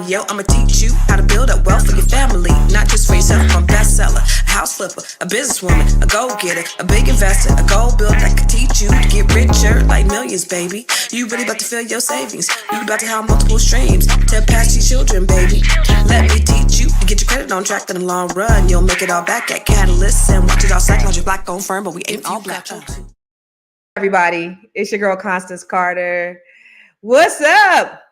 Yo, I'ma teach you how to build up wealth for your family, not just for yourself. I'm a bestseller, a house flipper, a businesswoman, a go-getter, a big investor, a gold builder that could teach you to get richer like millions, baby. You really about to fill your savings. You about to have multiple streams to pass your children, baby. Let me teach you to get your credit on track in the long run. You'll make it all back at Catalyst and watch it all psychology black on firm, but we ain't all black. Everybody, it's your girl Constance Carter. What's up?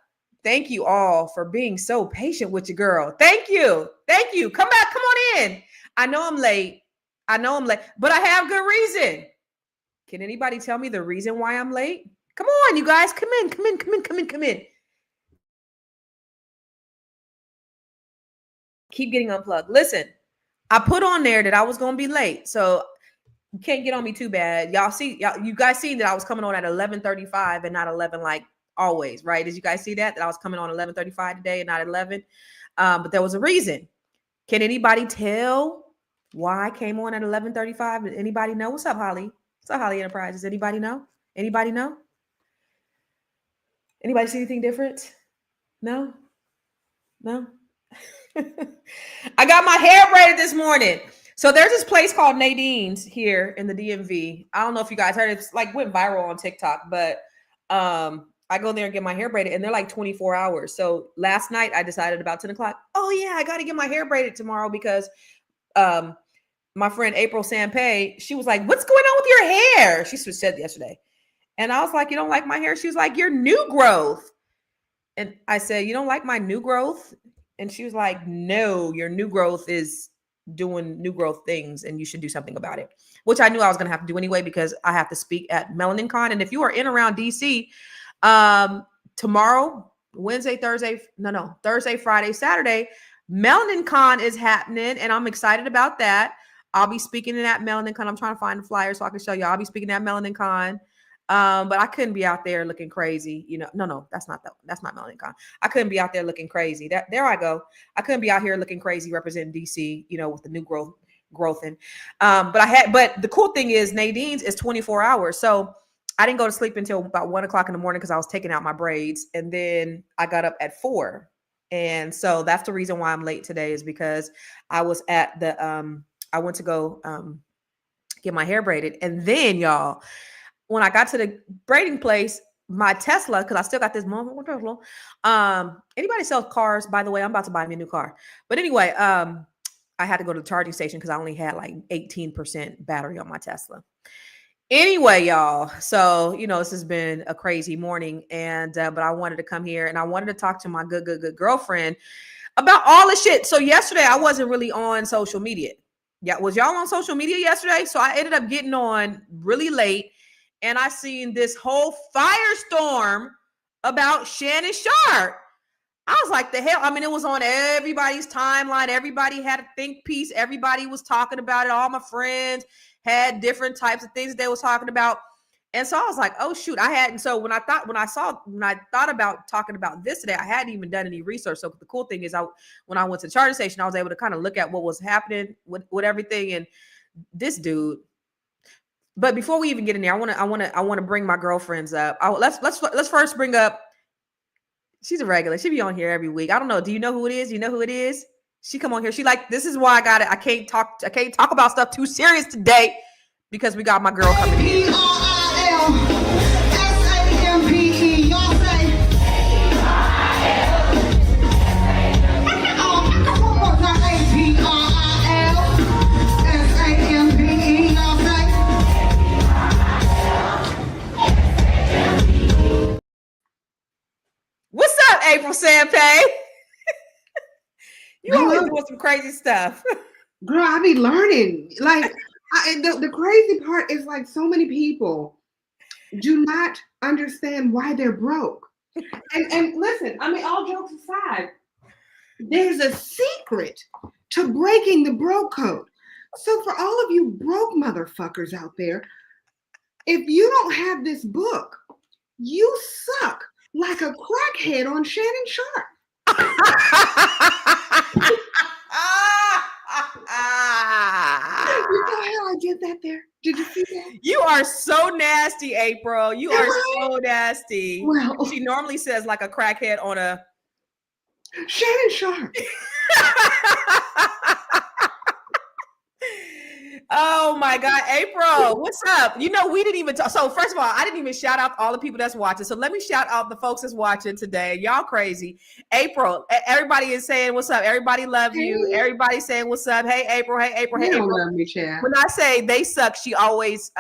Thank you all for being so patient with your girl. Thank you. Come back. Come on in. I know I'm late, but I have good reason. Can anybody tell me the reason why I'm late? Come on, you guys. Come in. Keep getting unplugged. Listen, I put on there that I was going to be late, so you can't get on me too bad. You guys seen that I was coming on at 11:35 and not 11 like always, right? Did you guys see that I was coming on 11:35 today and not 11? But there was a reason. Can anybody tell why I came on at 11:35? Anybody know? What's up, Holly? What's up, Holly Enterprises? Anybody know? Anybody see anything different? No. I got my hair braided this morning. So there's this place called Nadine's here in the DMV. I don't know if you guys heard it. It's like went viral on TikTok, but I go there and get my hair braided and they're like 24 hours. So last night I decided about 10 o'clock. Oh yeah, I got to get my hair braided tomorrow because my friend April Sampe, she was like, what's going on with your hair? She said yesterday. And I was like, you don't like my hair? She was like, your new growth. And I said, you don't like my new growth? And she was like, no, your new growth is doing new growth things and you should do something about it, which I knew I was going to have to do anyway, because I have to speak at Melanin Con. And if you are in around DC, tomorrow, Thursday, Friday, Saturday, Melanin Con is happening. And I'm excited about that. I'll be speaking at Melanin Con. I'm trying to find the flyer so I can show you. I'll be speaking at Melanin Con. But I couldn't be out there looking crazy. No, that's not Melanin Con. I couldn't be out there looking crazy. There I go. I couldn't be out here looking crazy representing DC, with the new growth. And, but the cool thing is Nadine's is 24 hours. So I didn't go to sleep until about 1 o'clock in the morning because I was taking out my braids. And then I got up at 4. And so that's the reason why I'm late today, is because I was at I went to go, get my hair braided. And then y'all, when I got to the braiding place, my Tesla, because I still got this Tesla. Anybody sells cars, by the way, I'm about to buy me a new car. But anyway, I had to go to the charging station because I only had like 18% battery on my Tesla. Anyway, y'all, so, this has been a crazy morning, and but I wanted to come here and I wanted to talk to my good girlfriend about all this shit. So yesterday I wasn't really on social media. Yeah, was y'all on social media yesterday? So I ended up getting on really late. And I seen this whole firestorm about Shannon Sharpe. I was like, the hell? I mean, it was on everybody's timeline. Everybody had a think piece. Everybody was talking about it. All my friends had different types of things they was talking about. And so I was like, oh shoot, so when I thought about talking about this today, I hadn't even done any research. So the cool thing is when I went to the charging station, I was able to kind of look at what was happening with everything. And this dude. But before we even get in there, I want to bring my girlfriends up. Let's first bring up. She's a regular. She be on here every week. I don't know. Do you know who it is? You know who it is? She come on here. She like, this is why I got it. I can't talk about stuff too serious today because we got my girl coming in. What's up, April Sampe? You always doing some crazy stuff. Girl, I be learning. Like, the crazy part is like so many people do not understand why they're broke. And listen, I mean, all jokes aside, there's a secret to breaking the broke code. So for all of you broke motherfuckers out there, if you don't have this book, you suck like a crackhead on Shannon Sharpe. You know how I did that there? Did you see that? You are so nasty, April. You are so nasty. Well, she normally says like a crackhead on a Shannon Sharpe. Oh my God, April, what's up? You know, we didn't even talk. So first of all, I didn't even shout out all the people that's watching. So let me shout out the folks that's watching today. Y'all crazy. April, everybody is saying what's up. Everybody love you. Everybody's saying what's up. Hey, April. Hey, April. They Hey, don't April. love me, Chad. When I say they suck, she always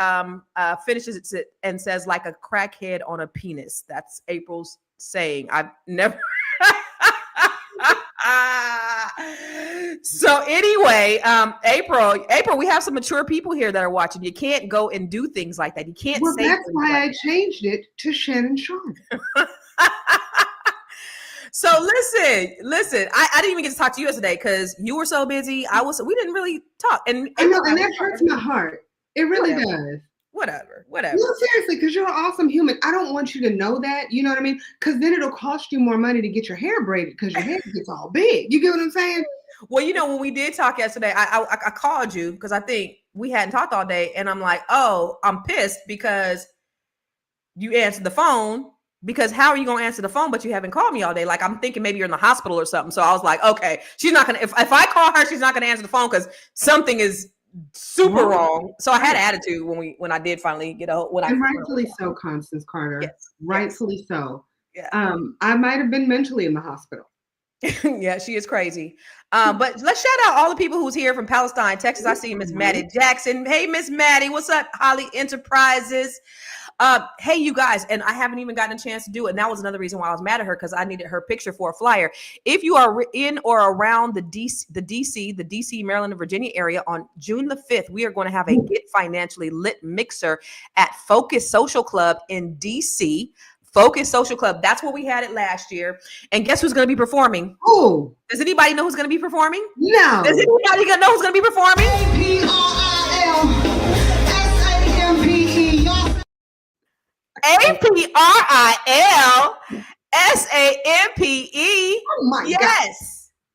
finishes it and says like a crackhead on a penis. That's April's saying. I've never. So anyway, April, we have some mature people here that are watching. You can't go and do things like that. You can't say that's why like I changed it to Shannon Sharpe. So listen, I didn't even get to talk to you yesterday because you were so busy. We didn't really talk. And I know, and that hurts my heart. It really does. Whatever. No, seriously, because you're an awesome human. I don't want you to know that. You know what I mean? Because then it'll cost you more money to get your hair braided because your hair gets all big. You get what I'm saying? Well, you know, when we did talk yesterday, I called you because I think we hadn't talked all day. And I'm like, oh, I'm pissed because you answered the phone. Because how are you going to answer the phone, but you haven't called me all day? Like, I'm thinking maybe you're in the hospital or something. So I was like, okay, she's not going to, if I call her, she's not going to answer the phone because something is super wrong. So I had attitude when I did finally get a hold. And rightfully so, Constance Carter. Yes. Rightfully so. Yeah. I might have been mentally in the hospital. Yeah, she is crazy. But let's shout out all the people who's here from Palestine, Texas. I see Miss Maddie Jackson. Hey, Miss Maddie, what's up? Holly Enterprises. Hey, you guys, and I haven't even gotten a chance to do it. And that was another reason why I was mad at her because I needed her picture for a flyer. If you are in or around the DC, Maryland, and Virginia area on June the 5th, we are going to have a Get Financially Lit mixer at Focus Social Club in DC. Focus Social Club. That's where we had it last year. And guess who's going to be performing? Oh, does anybody know who's going to be performing? No. Does anybody know who's going to be performing? APRILSAMPE. Oh my yes. God.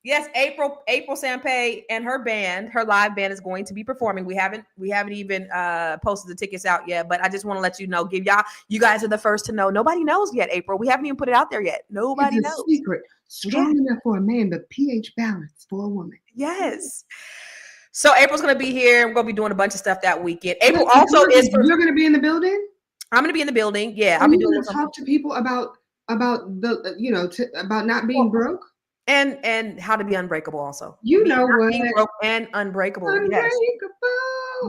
Yes, April Sampe and her band, her live band is going to be performing. We haven't even posted the tickets out yet, but I just want to let you know, you guys are the first to know. Nobody knows yet, April. We haven't even put it out there yet. Nobody knows. Secret. Strong enough for a man, but pH balance for a woman. Yes. So April's going to be here. We're going to be doing a bunch of stuff that weekend. April also is. You're going to be in the building? I'm going to be in the building. Yeah. I'll be doing talk to people about the, about not being broke. And how to be unbreakable also. You know what? Being broke and unbreakable.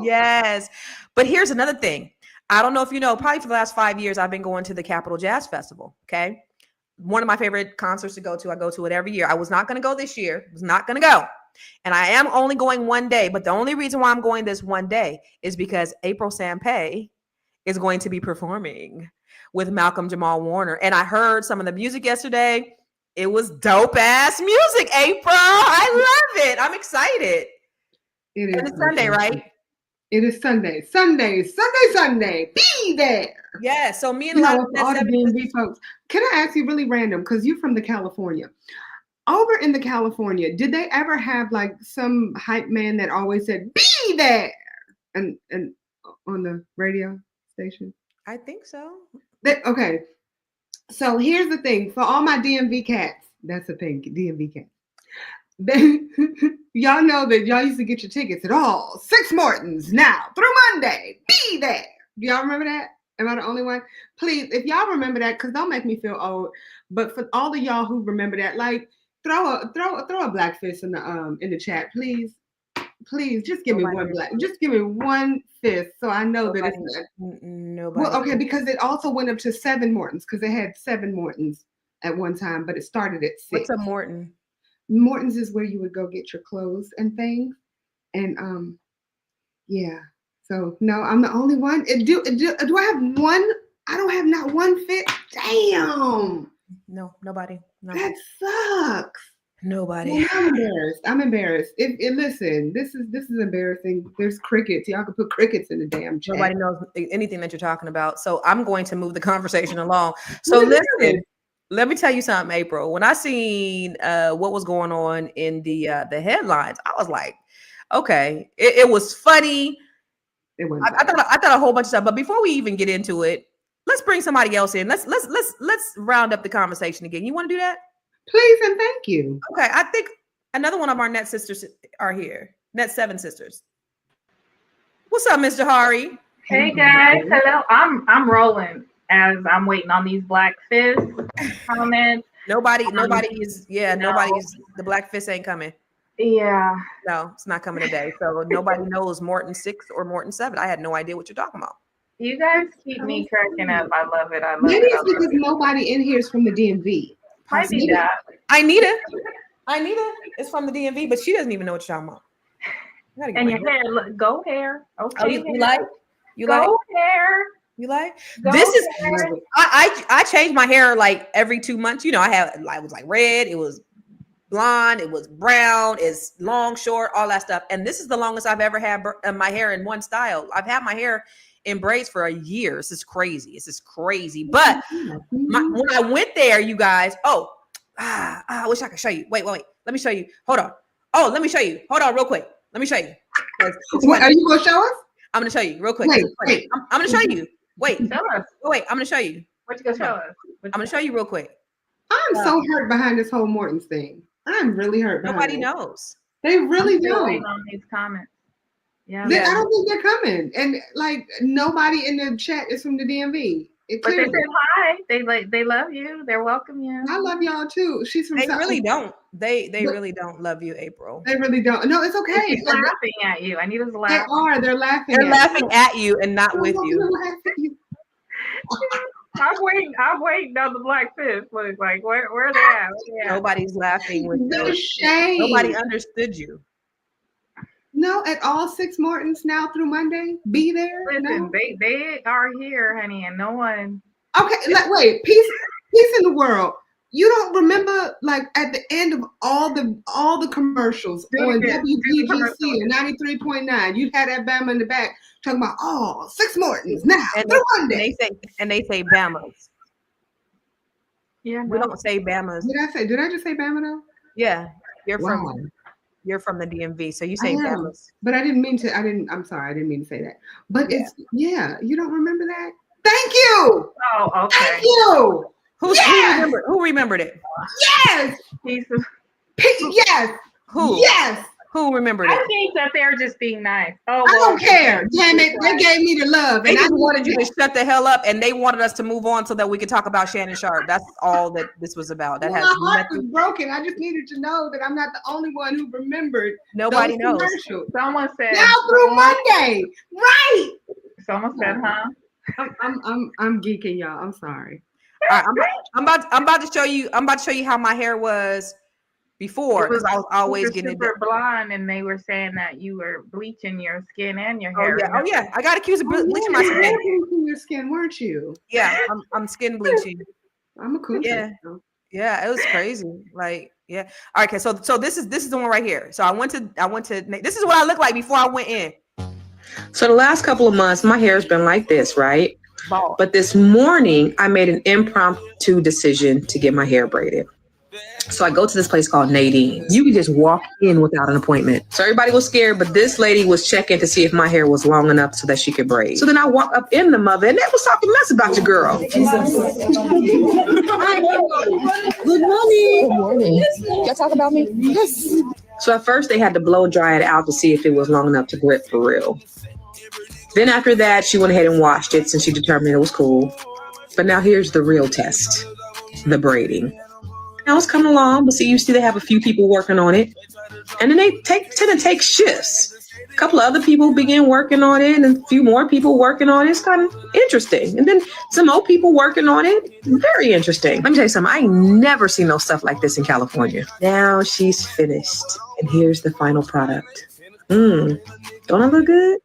Yes. But here's another thing. I don't know if you know, probably for the last 5 years, I've been going to the Capitol Jazz Festival. Okay. One of my favorite concerts to go to. I go to it every year. I was not going to go this year. I was not going to go. And I am only going one day. But the only reason why I'm going this one day is because April Sampe is going to be performing with Malcolm Jamal Warner. And I heard some of the music yesterday. It was dope ass music, April. I love it. I'm excited. It is. And it's Sunday, right? It is Sunday. Be there. Yeah. So me and all the DMV folks. Can I ask you really random? Because you're from the California. Over in the California, did they ever have like some hype man that always said "Be there" and on the radio station? I think so. Okay. So here's the thing for all my DMV cats. That's the thing, DMV cats. Y'all know that y'all used to get your tickets at all 6 Mortons now through Monday. Be there. Do y'all remember that? Am I the only one? Please, if y'all remember that, because don't make me feel old. But for all of y'all who remember that, like throw a black fist in the chat, please. Please, just give me one fist so I know that it's not. Nobody. Well, okay, because it also went up to 7 Mortons because they had 7 Mortons at one time, but it started at 6. What's a Morton? Morton's is where you would go get your clothes and things. And yeah. So no, I'm the only one. Do I have one? I don't have not one fit. Damn. No, nobody. That sucks. Nobody. Well, I'm embarrassed. Listen, this is embarrassing. There's crickets. Y'all can put crickets in the damn chat. Nobody knows anything that you're talking about. So I'm going to move the conversation along. So listen, let me tell you something, April. When I seen what was going on in the headlines, I was like, okay, it was funny. I thought a whole bunch of stuff. But before we even get into it, let's bring somebody else in. Let's round up the conversation again. You want to do that? Please and thank you. Okay, I think another one of our net sisters are here. Net 7 sisters. What's up, Mr. Hari? Hey guys, hello. I'm rolling as I'm waiting on these black fist comments. Nobody's the black fist ain't coming. Yeah. No, it's not coming today. So nobody knows Morton 6 or Morton 7. I had no idea what you're talking about. You guys keep me cracking up. I love it. Maybe it's because nobody in here is from the DMV. Might be that. Anita is from the DMV, but she doesn't even know what you're talking about. And your hair, look, go hair. Okay. Oh, you like? You go like? hair. You like? Go This is hair. I change my hair like every 2 months. You know, it was like red, it was blonde, it was brown, it's long, short, all that stuff. And this is the longest I've ever had my hair in one style. I've had my hair in braids for a year. This is crazy. But when I went there, you guys, I wish I could show you. Wait. Let me show you. Hold on. Oh, let me show you. Hold on real quick. Let me show you. What, are you going to show us? I'm going to show you real quick. Wait. I'm going to show you. Wait. Tell us. Wait, I'm going to show you. What you going to show us? I'm going to show you real quick. I'm so hurt behind this whole Morton's thing. I'm really hurt. Nobody knows. They really Still don't. waiting on these comments. Yeah. I don't think they're coming. And like nobody in the chat is from the DMV. But they said hi. They love you. They welcome you. I love y'all too. She's from They South. really don't. They really don't love you, April. They really don't. No, it's okay. She's laughing at you. Anita's They laughing. are. They're laughing. They're laughing at you and not with you. I'm waiting on the black fist. Look like where are they at? Nobody's laughing with The you. shade. Nobody understood you. No, at all 6 Mortons now through Monday. Be there. Listen, No? they are here, honey, and no one. Okay, wait. Peace in the world. You don't remember, like at the end of all the commercials on WPGC or 93.9, you had that Bama in the back talking about 6 Mortons now through Monday. They say Bamas. Yeah, We don't say Bamas. Did I just say Bama though? Yeah, you're Wow. from the DMV, so you say I am. Bamas. But I didn't mean to. I'm sorry. I didn't mean to say that. But you don't remember that? Thank you. Oh, okay. Thank you. Who remembered it? Yes. Yes. Who? Yes. Who remembered I it? think that they're just being nice. Oh, I don't care. Damn it. They gave me the love. They And I just wanted you wanted to shut the hell up, and they wanted us to move on so that we could talk about Shannon Sharpe. That's all that this was about. That has my heart was nothing. broken. I just needed to know that I'm not the only one who remembered. Nobody those knows. commercials. Someone said Now through Monday. Right. Someone said, huh? I'm geeking, y'all. I'm sorry. All right, I'm about to show you. I'm about to show you how my hair was before, because I was always getting super blonde, and they were saying that you were bleaching your skin and your Oh hair. yeah. I got accused of bleaching my You were skin. bleaching your skin, weren't you? Yeah, I'm skin bleaching. I'm a cool. Yeah, it was crazy. Like, yeah. All right, okay. So this is the one right here. So I went to this is what I looked like before I went in. So the last couple of months, my hair's been like this, right? Bald. But this morning, I made an impromptu decision to get my hair braided. So I go to this place called Nadine's. You can just walk in without an appointment. So everybody was scared, but this lady was checking to see if my hair was long enough so that she could braid. So then I walk up in the mother, and they was talking mess about your girl. Good morning. Good morning. Y'all talk about me? Yes. So at first they had to blow dry it out to see if it was long enough to grip for real. Then after that, she went ahead and washed it since she determined it was cool. But now here's the real test, the braiding. Now it's coming along, but see, you see they have a few people working on it. And then they tend to take shifts. A couple of other people begin working on it and a few more people working on it. It's kind of interesting. And then some more people working on it. Very interesting. Let me tell you something. I ain't never seen no stuff like this in California. Now she's finished. And here's the final product. Don't I look good?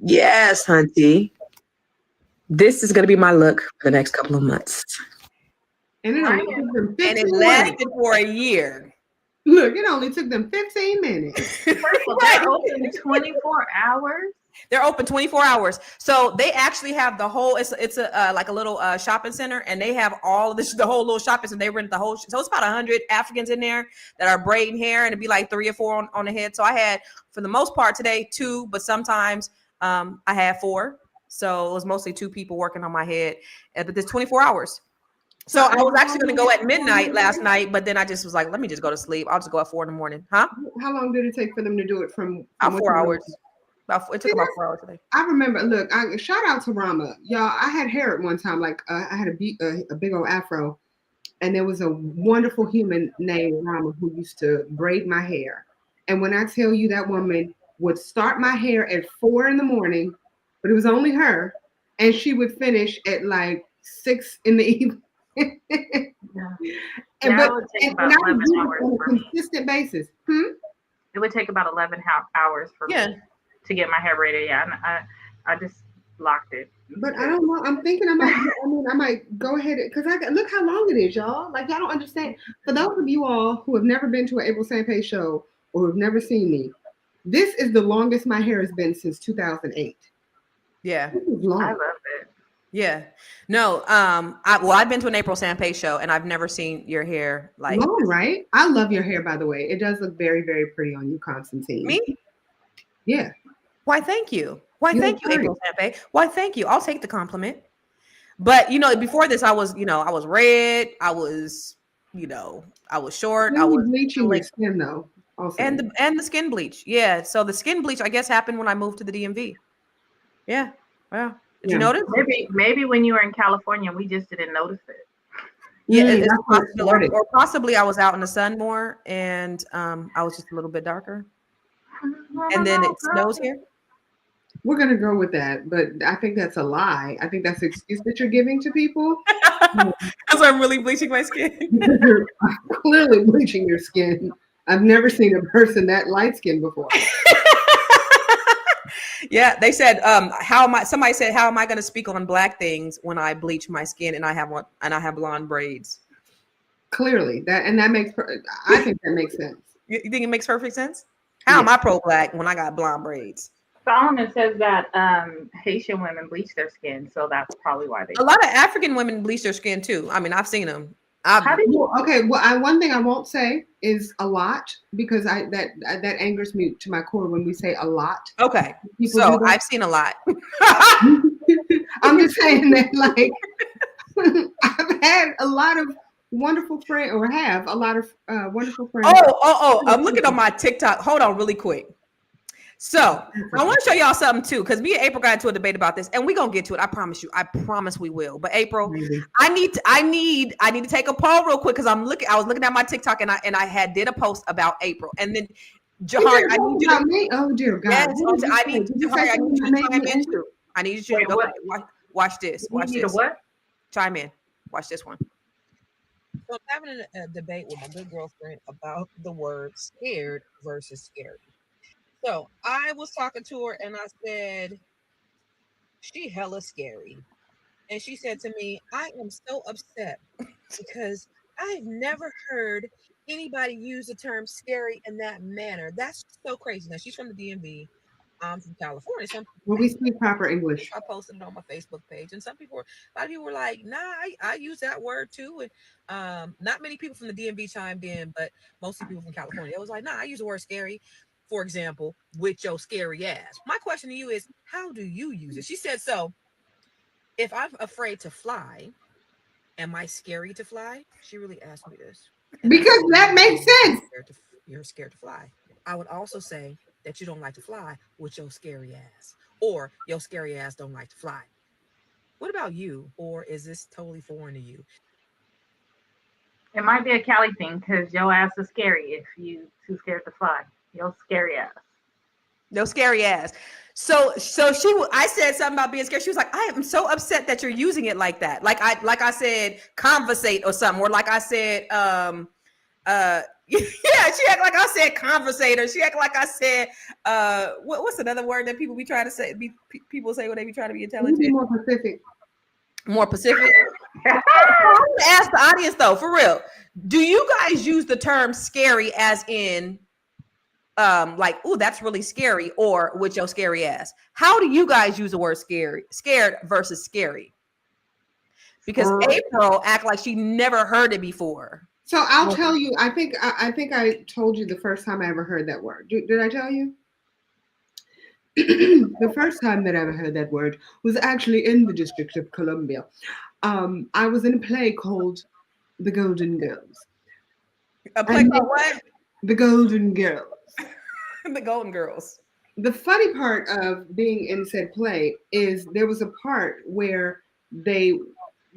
Yes, hunty. This is going to be my look for the next couple of months. And it only took them 15 And it minutes. lasted for a year. Look, it only took them 15 minutes. First of all, they're open 24 hours. They're open 24 hours. So they actually have the whole, it's a like a little shopping center, and they have all of this, the whole little shopping center. They rent the whole, so it's about 100 Africans in there that are braiding hair, and it'd be like 3 or 4 on the head. So I had, for the most part today, 2, but sometimes I had 4. So it was mostly 2 people working on my head. But there's 24 hours. So I was actually going to go at midnight last night, but then I just was like, let me just go to sleep. I'll just go at 4 in the morning. Huh? How long did it take for them to do it from About what 4 you hours. know? It took about 4 hours today. I remember. Look, shout out to Rama, y'all. I had hair at one time. Like I had a big old afro, and there was a wonderful human named Rama who used to braid my hair. And when I tell you that woman would start my hair at 4 in the morning, but it was only her, and she would finish at like 6 in the evening. It would take about 11 hours on a for me. consistent basis. It would take about 11 hours for me to get my hair braided. Yeah, and I just locked it. But I don't know. I'm thinking I might go ahead because look how long it is, y'all. Like y'all don't understand. For those of you all who have never been to an April Sampe show or have never seen me, this is the longest my hair has been since 2008. Yeah, this is long. I love it. Yeah, no. I've been to an April Sampe show and I've never seen your hair like long, right? I love your hair, by the way. It does look very, very pretty on you, Constantine. Me? Yeah. Why? Thank you. Why? Thank you, April Sampe. Why? Thank you. I'll take the compliment. But before this, I was red. I was, I was short. I was bleaching your skin though. Also. And the skin bleach. Yeah. So the skin bleach, I guess, happened when I moved to the DMV. Yeah. Wow. Did you notice? Maybe when you were in California, we just didn't notice it. Yeah, it's possible, or possibly I was out in the sun more, and I was just a little bit darker. And then it snows here. We're gonna go with that, but I think that's a lie. I think that's an excuse that you're giving to people. Because I'm really bleaching my skin. You're clearly bleaching your skin. I've never seen a person that light skinned before. Yeah, they said, somebody said, how am I going to speak on black things when I bleach my skin and I have blonde braids? Clearly that makes, I think that makes sense. You think it makes perfect sense? How am I pro-black when I got blonde braids? Solomon says that Haitian women bleach their skin, so that's probably why they. A lot of African women bleach their skin too. I mean, I've seen them. One thing I won't say is a lot, because that angers me to my core when we say a lot. Okay, so I've seen a lot. I'm just saying that, like, I've had a lot of wonderful friends, or have a lot of wonderful friends. Oh! I'm looking on my TikTok. Hold on, really quick. So I want to show y'all something too, because me and April got into a debate about this, and we're gonna get to it. I promise you. I promise we will. But April, I need to take a poll real quick, because I was looking at my TikTok, and I did a post about April, and then Jahari, I need you to. Oh dear God! Yes, I need you to chime in too. I need you to watch this. Watch this. What? Chime in. Watch this one. So I'm having a debate with my good girlfriend about the word scared versus scary. So I was talking to her and I said, she hella scary. And she said to me, I am so upset because I've never heard anybody use the term scary in that manner. That's so crazy. Now she's from the DMV. I'm from California. We speak proper English. I posted it on my Facebook page, and a lot of people were like, "Nah, I use that word too." And not many people from the DMV chimed in, but mostly people from California. It was like, "Nah, I use the word scary." For example, with your scary ass. My question to you is, how do you use it? She said, so if I'm afraid to fly, am I scary to fly? She really asked me this. Because that makes sense. You're scared to fly. I would also say that you don't like to fly with your scary ass, or your scary ass don't like to fly. What about you? Or is this totally foreign to you? It might be a Cali thing, because your ass is scary if you too scared to fly. Your scary ass. No scary ass. So I said something about being scared. She was like, I am so upset that you're using it like that. Like I said, conversate or something. Or like I said, yeah, she act like I said conversator. She act like I said, what's another word that people be trying to say? People say when they be trying to be intelligent. Be more Pacific. More Pacific. I want to ask the audience though, for real. Do you guys use the term scary as in like, oh, that's really scary, or with your scary ass? How do you guys use the word scared versus scary? Because April act like she never heard it before. So I'll tell you, I think I told you the first time I ever heard that word. Did I tell you? The first time that I ever heard that word was actually in the District of Columbia. I was in a play called The Golden Girls. A play called what? The Golden Girls. The Golden Girls. The funny part of being in said play is there was a part where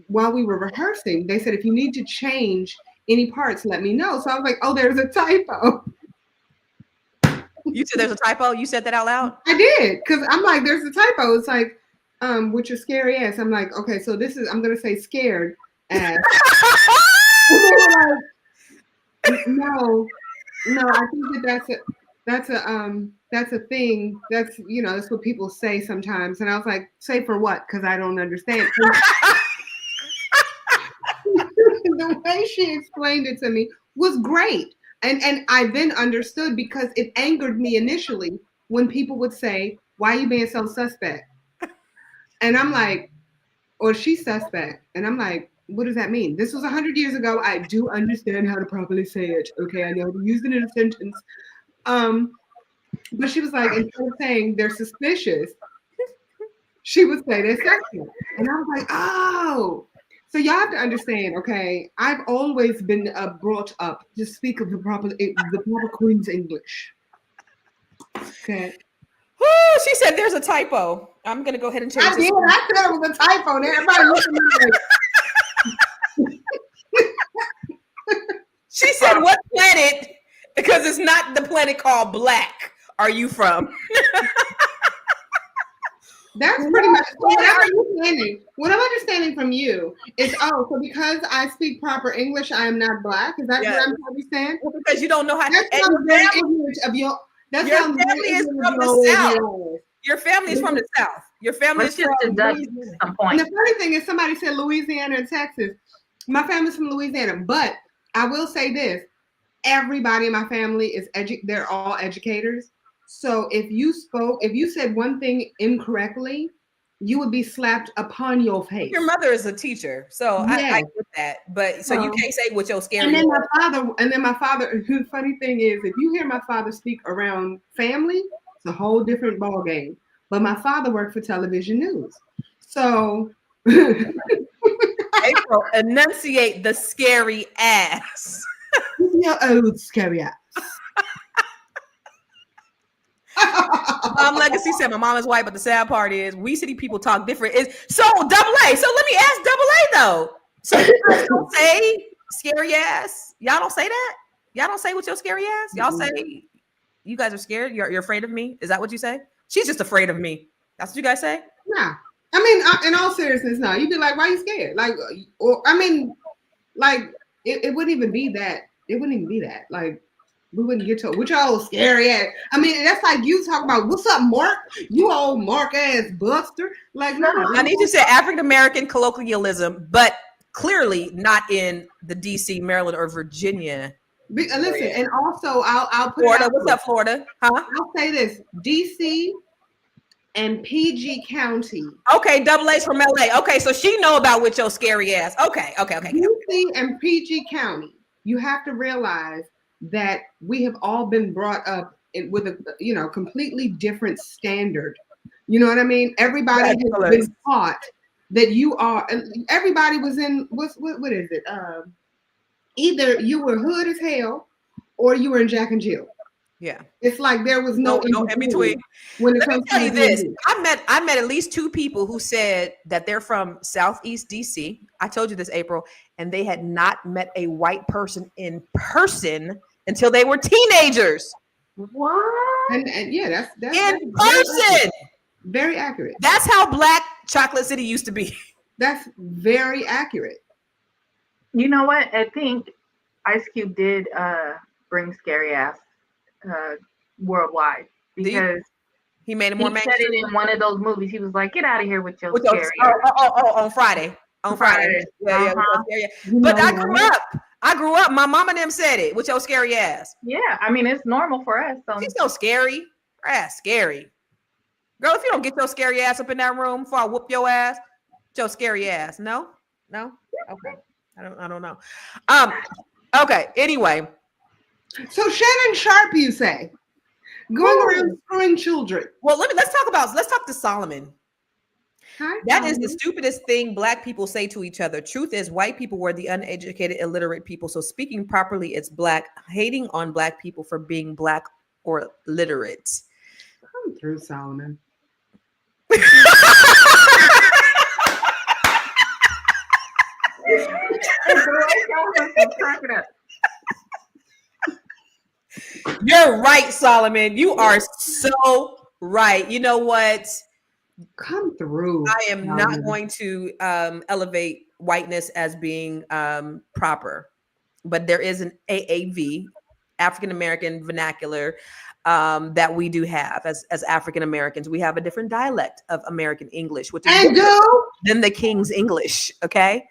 while we were rehearsing, they said, if you need to change any parts, let me know. So I was like, oh, there's a typo. You said there's a typo? You said that out loud? I did, because I'm like, there's a typo. It's like, with your scary ass. I'm like, okay, so I'm going to say scared ass. No, I think that's a thing. That's, that's what people say sometimes. And I was like, say for what? Because I don't understand. The way she explained it to me was great. And I then understood, because it angered me initially when people would say, why are you being so suspect? And I'm like, or she's suspect. And I'm like, what does that mean? This was 100 years ago. I do understand how to properly say it. Okay, I know to use it in a sentence. But she was like, instead of saying they're suspicious, she would say they're suspect. And I was like, oh. So y'all have to understand, okay, I've always been brought up to speak of the proper Queen's English. Okay. Woo, she said there's a typo. I'm going to go ahead and change I this. did. I said it was a typo. And everybody looking at me. She said, what planet? Because it's not the planet called Black. Are you from? That's pretty much what I'm understanding from you is, so because I speak proper English, I am not Black. Is that what I'm probably saying? Well, because you don't know how to. That sounds very ignorant of your. That Your sounds family is from the South. Your family is from the South. Your family is from Louisiana. Some point. And the funny thing is, somebody said Louisiana and Texas. My family's from Louisiana, but I will say this: everybody in my family is they're all educators. So if you said one thing incorrectly, you would be slapped upon your face. Your mother is a teacher, so yes. I get that. But so you can't say what your scary. And then my father. The funny thing is, if you hear my father speak around family, it's a whole different ball game. But my father worked for television news, so. April, enunciate the scary ass. Your old scary ass. Legacy said my mom is white, but the sad part is we city people talk different. So double A. So let me ask double A though. So you guys don't say scary ass? Y'all don't say that? Y'all don't say with your scary ass? Y'all say you guys are scared? You're afraid of me? Is that what you say? She's just afraid of me. That's what you guys say? Nah. I mean, in all seriousness, no. You'd be like, why are you scared? Like, or I mean, like it wouldn't even be that. It wouldn't even be that. Like, we wouldn't get to it. Which old scary ass. I mean, that's like you talking about, what's up, Mark? You old Mark ass buster. Like, no. I need to say African American colloquialism, but clearly not in the DC, Maryland, or Virginia. Listen, and also I'll put Florida. What's up, Florida? Huh? I'll say this: DC and PG County. Okay, double A's from LA. Okay, so she know about with your scary ass. Okay. DC and PG County. You have to realize that we have all been brought up with a completely different standard. You know what I mean? Everybody has been taught that you are. Everybody was in what is it? Either you were hood as hell, or you were in Jack and Jill. Yeah, it's like there was no in between. When Let me tell you this: I met at least 2 people who said that they're from Southeast DC. I told you this, April, and they had not met a white person in person until they were teenagers. What? And yeah, that's in person. Very accurate. That's how Black Chocolate City used to be. That's very accurate. You know what? I think Ice Cube did bring scary ass worldwide because he made it more mainstream. He said it in one of those movies. He was like, "Get out of here with your scary ass." On Friday. On Friday. Yeah. But I grew up. My mama and them said it with your scary ass. Yeah, I mean it's normal for us. So she's so scary. Ass scary. Girl, if you don't get your scary ass up in that room before I whoop your ass, your scary ass. No? Okay. I don't know. Okay. Anyway. So Shannon Sharpe, you say, going around screwing children. Well, let's talk to Solomon. Hi, That is the Solomon. stupidest thing Black people say to each other. Truth is, white people were the uneducated, illiterate people. So speaking properly, it's Black. Hating on Black people for being Black or literate. Come through, Solomon. You're right, Solomon. You are so right. You know what? Come through. I am not Solomon. going to elevate whiteness as being proper, but there is an AAV, African American vernacular, that we do have as African Americans. We have a different dialect of American English, which is And different go. than the King's English. Okay,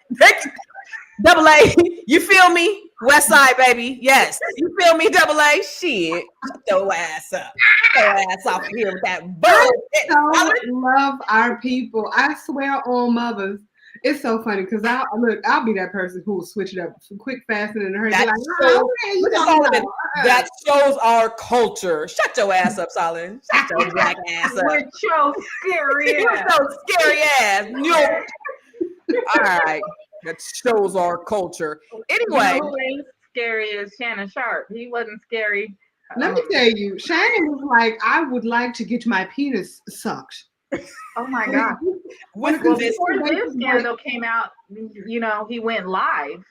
Double A, you feel me? West Side, baby. Yes, you feel me? Double A, shit. Shut your ass up. Get your ass off of here with that bullshit. So love our people. I swear on mothers. It's so funny because I'll be that person who will switch it up quick, fast, and in a hurry. Be That like, shows, what are you look at talking Solomon. about? That shows our culture. Shut your ass up, Solomon. Shut your black ass up. With your scary You ass. so scary ass. All right. That shows our culture. Anyway. You know who ain't scary is Shannon Sharpe. He wasn't scary. Let me tell you, Shannon was like, I would like to get my penis sucked. Oh my God. With Well, this, before this scandal came out, you know, he went live.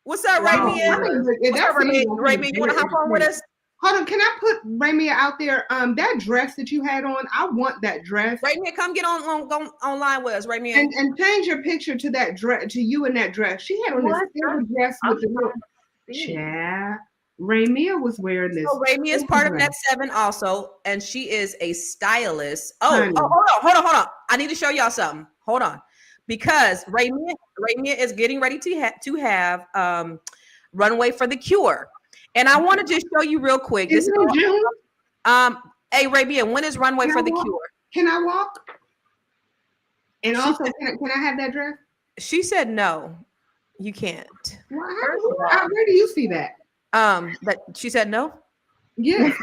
what's up, I Raymia? mean, What's up, Raymia? You want to hop on with us? Hold on, can I put Raymia out there? That dress that you had on, I want that dress. Raymia, come get online with us, Raymia. And change your picture to that dress, to you in that dress. She had on this silver dress with the little. Yeah, Raymia was wearing this. So Raymia is part of Net 7 also, and she is a stylist. Honey. Hold on. I need to show y'all something. Hold on, because Raymia is getting ready to have Runway for the Cure, and I want to just show you real quick. Is it in June? Hey Raymia, when is Runway for the Cure? Can I walk? And also, can I have that dress? She said no, you can't. Where do you see that? That she said no. Yes,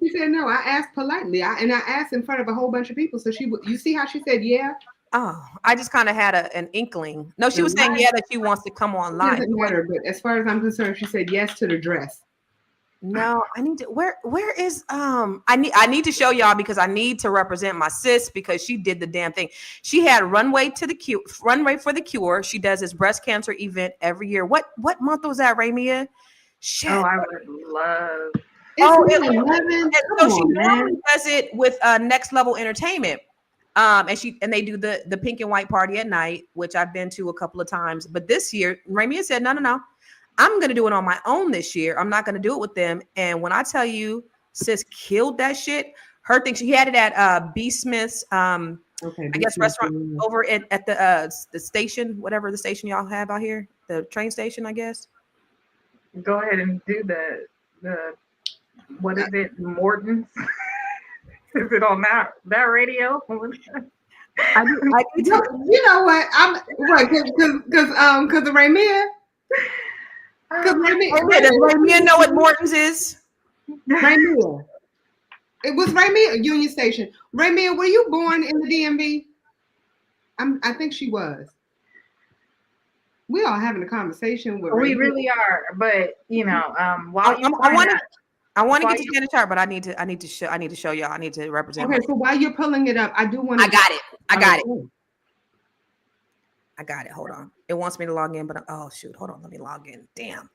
she said no. I asked politely, I asked in front of a whole bunch of people. So you see how she said yeah? Oh, I just kind of had an inkling. No, she was saying yeah that she wants to come online. Doesn't matter, but as far as I'm concerned, she said yes to the dress. No, I need to. Where is I need to show y'all because I need to represent my sis because she did the damn thing. She had Runway for the Cure. She does this breast cancer event every year. What month was that, Raymia? Shit. Oh, I would love. It's 11. So she normally does it with Next Level Entertainment. And they do the pink and white party at night, which I've been to a couple of times. But this year, Raymia said, no. I'm going to do it on my own this year. I'm not going to do it with them. And when I tell you, sis killed that shit. Her thing, she had it at B. Smith's, I guess, restaurant over at the station, whatever the station y'all have out here, the train station, I guess. Go ahead and do the what is it, Morton's? Is it on that radio? I you know what? I'm what because of Raymia. Because does Raymia know what Morton's is? Raymia. It was Raymia, Union Station. Raymia, were you born in the DMV? I think she was. We all having a conversation with. We really are, but you know, while I want to get to Shannon Sharpe, but I need to show y'all. I need to represent. Okay, so while you're pulling it up, I do want to. I got it. Hold on. It wants me to log in, but oh shoot, hold on. Let me log in. Damn.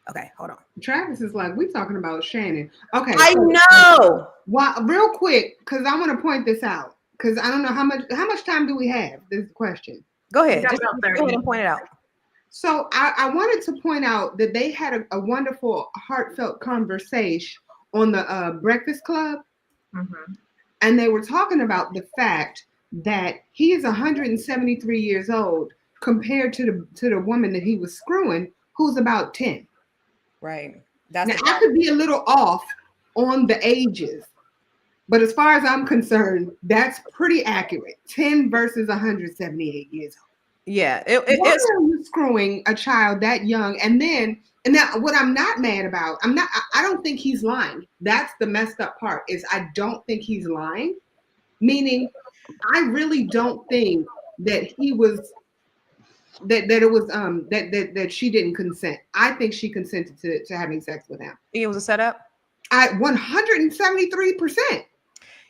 Okay, hold on. Travis is like, we talking about Shannon. Okay. I know. Well, real quick, because I want to point this out. Because I don't know how much time do we have? This is the question. Go ahead. Just go ahead and point it out. So I wanted to point out that they had a wonderful, heartfelt conversation on the Breakfast Club. Mm-hmm. And they were talking about the fact that he is 173 years old compared to the woman that he was screwing, who's about 10. Right. Now, I could be a little off on the ages, but as far as I'm concerned, that's pretty accurate. 10 versus 178 years old. Yeah. Why are you screwing a child that young? And now what I'm not mad about, I don't think he's lying. That's the messed up part is I don't think he's lying. Meaning I really don't think that he was that it was that she didn't consent. I think she consented to having sex with him. It was a setup. At 173%.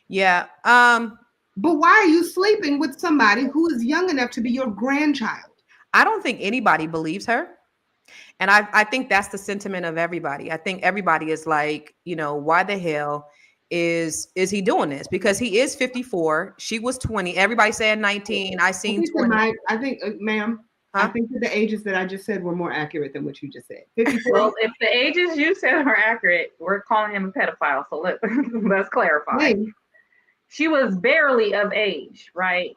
Yeah. But why are you sleeping with somebody who is young enough to be your grandchild? I don't think anybody believes her. And I think that's the sentiment of everybody. I think everybody is like, why the hell is he doing this? Because he is 54. She was 20. Everybody said 19. I seen 20. I think, ma'am, Huh? I think that the ages that I just said were more accurate than what you just said. 54. Well, if the ages you said are accurate, we're calling him a pedophile. So let's clarify. Hey. She was barely of age, right?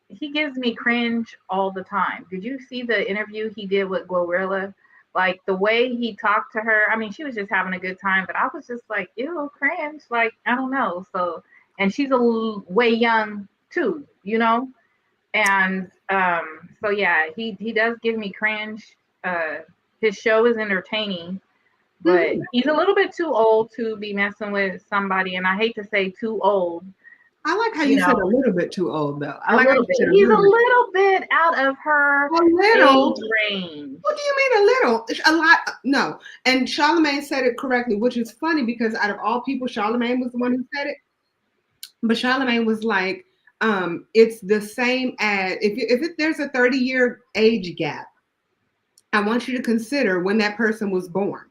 He gives me cringe all the time. Did you see the interview he did with Glorilla? Like the way he talked to her. I mean, she was just having a good time, but I was just like, ew, cringe. Like, I don't know. So, and she's way young too, And so yeah, he does give me cringe. His show is entertaining, but he's a little bit too old to be messing with somebody. And I hate to say too old. I like how you said a little bit too old, though. I like how you said he's a little bit out of her age range. What do you mean a little? A lot? No. And Charlamagne said it correctly, which is funny because out of all people, Charlamagne was the one who said it. But Charlamagne was like, it's the same as if there's a 30-year age gap, I want you to consider when that person was born.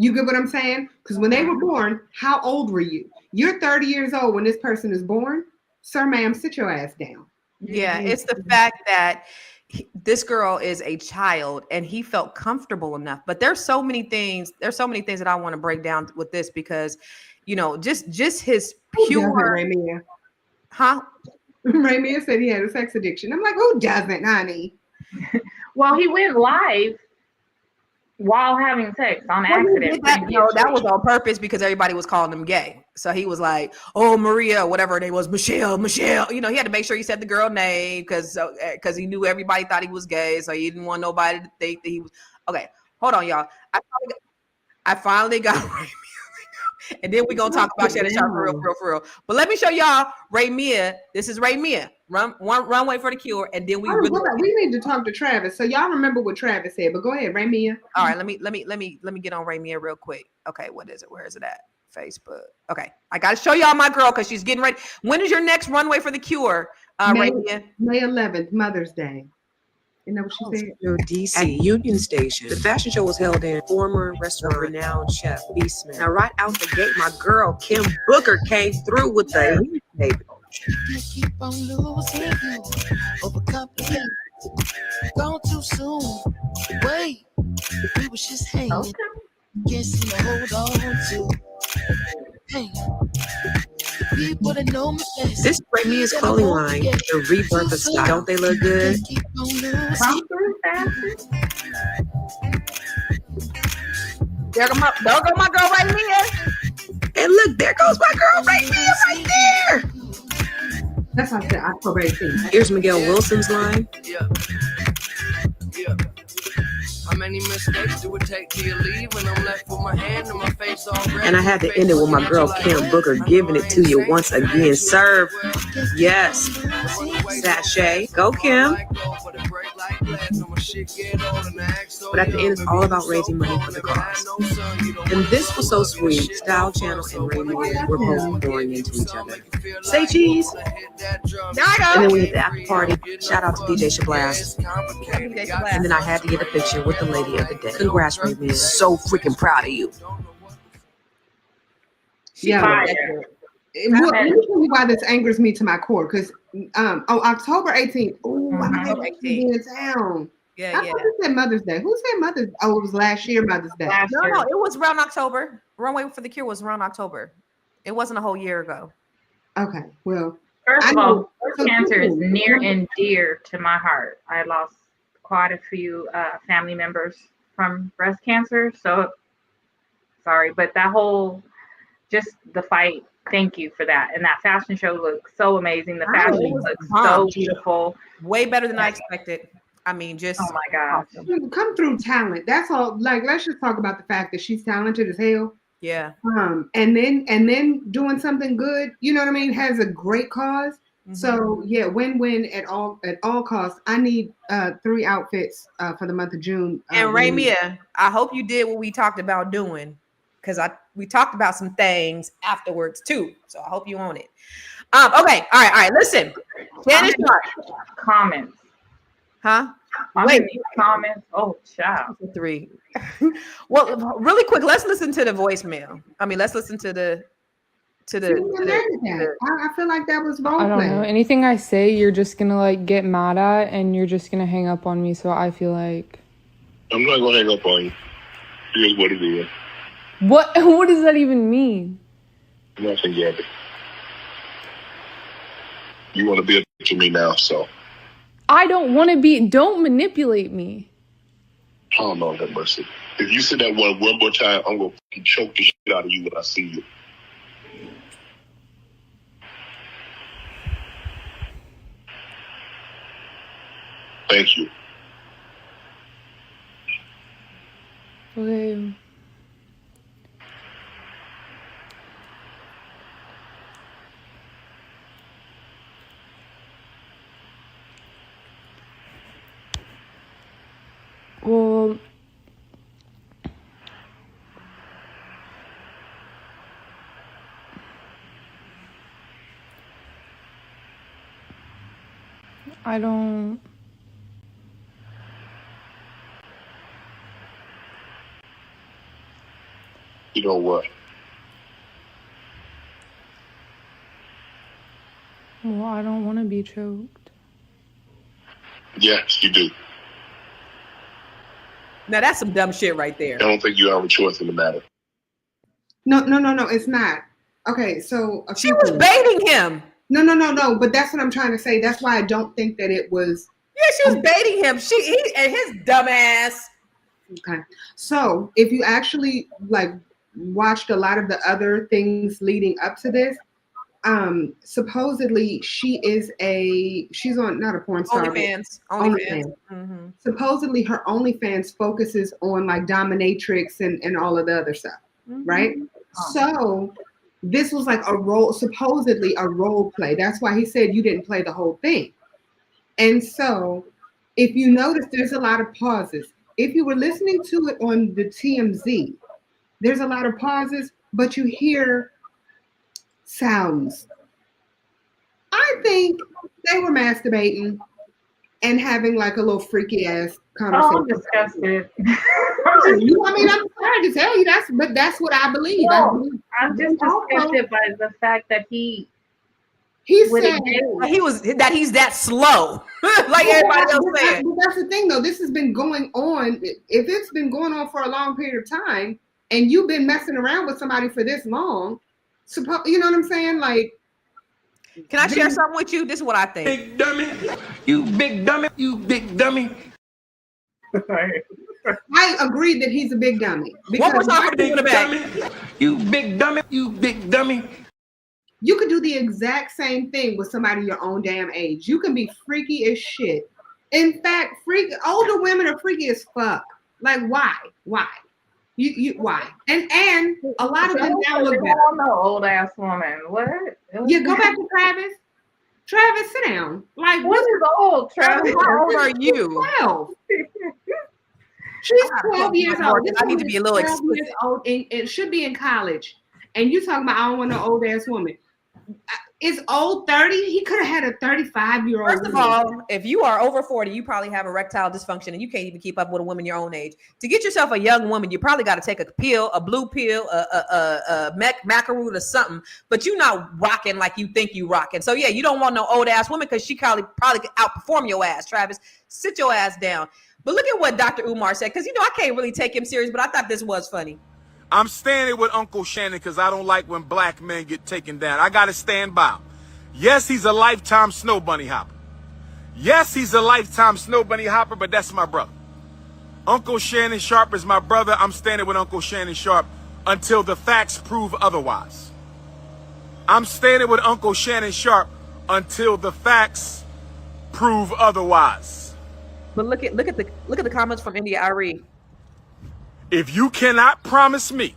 You get what I'm saying? Because when they were born, how old were you? You're 30 years old when this person is born. Sir, ma'am, sit your ass down. Yeah, it's the fact that this girl is a child and he felt comfortable enough. But there's so many things that I want to break down with this because, just his pure. Raymia? Huh? Raymia said he had a sex addiction. I'm like, who doesn't, honey? Well, he went live while having sex on accident. That was on purpose because everybody was calling him gay. So he was like, "Oh, Maria, whatever her name was, Michelle." He had to make sure he said the girl name because he knew everybody thought he was gay, so he didn't want nobody to think that he was. Okay, hold on, y'all. I finally got and then we're gonna talk about Shannon Sharpe for real. But let me show y'all Raymia. This is Raymia. Runway for the Cure, and then we need to talk to Travis. So y'all remember what Travis said, but go ahead, Raymia. All right, let me get on Raymia real quick. Okay, what is it? Where is it at? Facebook. Okay, I gotta show y'all my girl because she's getting ready. When is your next Runway for the Cure, Raymia? May 11th, Mother's Day. You know what she said? DC at Union Station. The fashion show was held in former restaurant renowned chef B. Smith. Now, right out the gate, my girl Kim Booker came through with the baby. Keep on losing you, overcomplicate. Gone too soon. Wait, we was just hanging. Can't seem to hold on to. Hey, people that know me best. This Raymie's clothing line, the rebirth of style. Don't they look good? Keep on losing. There go my girl Raymia. And look, there goes my girl Raymia right there. That's what I said, October 18th. Here's Miguel Wilson's line. Yeah. How many mistakes do it take till you leave when I'm left with my hand and my face already? And I had to end it with my girl Kim Booker giving it to you once again. Serve. Yes. Sachet. Go, Kim. But at the end, it's all about raising money for the cause. And this was so sweet. Style Channel and Raymond were both pouring into each other. Say cheese. And then we hit the after party. Shout out to DJ Shablast. And then I had to get a picture with the lady of the day. Congrats, Raymond. So freaking proud of you. Yeah. Let me tell you why this angers me to my core. Because October 18th. I can't wait to be in town. I thought you said Mother's Day. Who said Mother's Day? Oh, it was last year Mother's Day. No, it was around October. Runway for the Cure was around October. It wasn't a whole year ago. Okay, well. First of all, breast cancer is near and dear to my heart. I lost quite a few family members from breast cancer. So sorry, but that whole, just the fight, thank you for that. And that fashion show looked so amazing. The fashion looked so beautiful. Way better than I expected. I mean, just oh my gosh. Come through talent. That's all. Like, let's just talk about the fact that she's talented as hell. Yeah. And then doing something good, you know what I mean, has a great cause. So yeah, win-win at all costs. I need 3 outfits for the month of June. And Ramia, I hope you did what we talked about doing, because we talked about some things afterwards too. So I hope you own it. Okay, all right. Listen, Shannon Sharpe. Comments. Huh? Wait, comments. Oh, child. 3. Well, really quick, let's listen to the voicemail. I mean, let's listen to the. I feel like that was role I don't know. Anything I say, you're just gonna like get mad at, and you're just gonna hang up on me. So I feel like I'm not gonna hang up on you. Here's what it is. What does that even mean? Nothing yet. You want to be a bitch to me now, so. I don't want to be. Don't manipulate me. Oh, Lord have mercy. If you say that one more time, I'm gonna choke the shit out of you when I see you. Thank you. Okay. Well, I don't. You know what? Well, I don't want to be choked. Yes, you do. Now that's some dumb shit right there. I don't think you have a choice in the matter. No, it's not. Okay, so she was baiting him. No, but that's what I'm trying to say. That's why I don't think that it was. Yeah, she was baiting him. He and his dumb ass. Okay, so if you actually like watched a lot of the other things leading up to this, supposedly she's on, not a porn star, OnlyFans. Supposedly her OnlyFans focuses on like dominatrix and all of the other stuff, right? So this was like supposedly a role play. That's why he said you didn't play the whole thing. And so if you notice, there's a lot of pauses. If you were listening to it on the TMZ, there's a lot of pauses, but you hear sounds. I think they were masturbating and having like a little freaky ass conversation. Oh, I'm disgusted. I mean, I'm sorry to tell you that's what I believe. No, I'm just disgusted by the fact that he said he's that slow, like everybody else said. But that's the thing, though. This has been going on. If it's been going on for a long period of time, and you've been messing around with somebody for this long, you know what I'm saying? Like, can I share something with you? This is what I think. Big dummy. You big dummy. You big dummy. I agree that he's a big dummy. One more time for the people in the back. You big dummy. You big dummy. You could do the exact same thing with somebody your own damn age. You can be freaky as shit. In fact, older women are freaky as fuck. Like, why? Why? Why? And a lot of them now look better. No old ass woman. What? Yeah, go back to Travis. Travis, sit down. Like, what is old, Travis? How old are you? 12. She's 12 years old. I need to be a little explicit. Old and should be in college. And you talking about I don't want no old ass woman. Is old 30? He could have had a 35-year-old. First of all, if you are over 40, you probably have erectile dysfunction and you can't even keep up with a woman your own age. To get yourself a young woman, you probably got to take a pill, a blue pill, a macaroon or something. But you're not rocking like you think you rocking. So yeah, you don't want no old ass woman because she probably could outperform your ass. Travis, sit your ass down. But look at what Dr. Umar said, because I can't really take him serious, but I thought this was funny. I'm standing with Uncle Shannon because I don't like when black men get taken down. I got to stand by him. Yes, he's a lifetime snow bunny hopper. Yes, he's a lifetime snow bunny hopper, but that's my brother. Uncle Shannon Sharpe is my brother. I'm standing with Uncle Shannon Sharpe until the facts prove otherwise. I'm standing with Uncle Shannon Sharpe until the facts prove otherwise. But look at the comments from India Ari. If you cannot promise me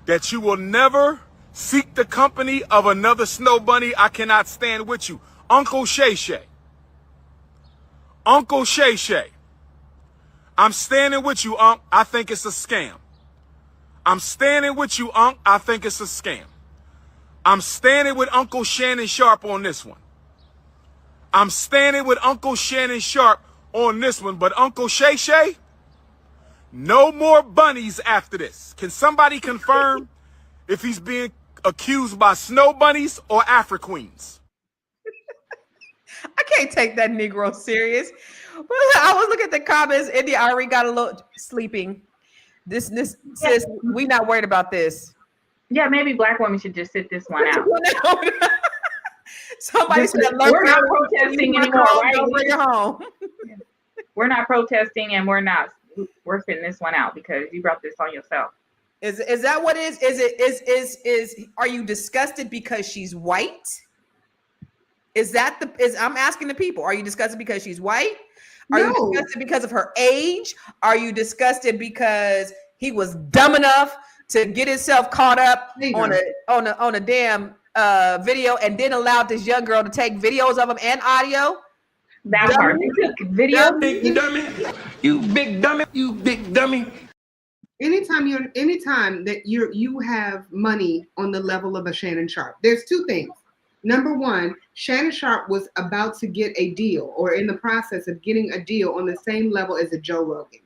that you will never seek the company of another snow bunny. I cannot stand with you. Uncle Shay Shay. Uncle Shay Shay. I'm standing with you, Unc. I think it's a scam. I'm standing with you, Unc. I think it's a scam. I'm standing with Uncle Shannon Sharpe on this one. I'm standing with Uncle Shannon Sharpe on this one. But Uncle Shay Shay, no more bunnies after this. Can somebody confirm if he's being accused by snow bunnies or Afro-Queens? I can't take that Negro serious. I was looking at the comments. India already got a little sleeping. This says we not worried about this. Yeah, maybe black women should just sit this one out. Somebody said, we're not protesting anymore. Right? Don't bring her home. We're not protesting, and we're sitting this one out because you brought this on yourself. Is that what it is? Are you disgusted because she's white? I'm asking the people, are you disgusted because she's white? Are you disgusted because of her age? Are you disgusted because he was dumb enough to get himself caught up on a damn video and didn't allow this young girl to take videos of him and audio? That part. They took video. Big dummy. You big dummy. You big dummy. Anytime that you have money on the level of a Shannon Sharpe, there's two things. Number one, Shannon Sharpe was about to get a deal or in the process of getting a deal on the same level as a Joe Rogan.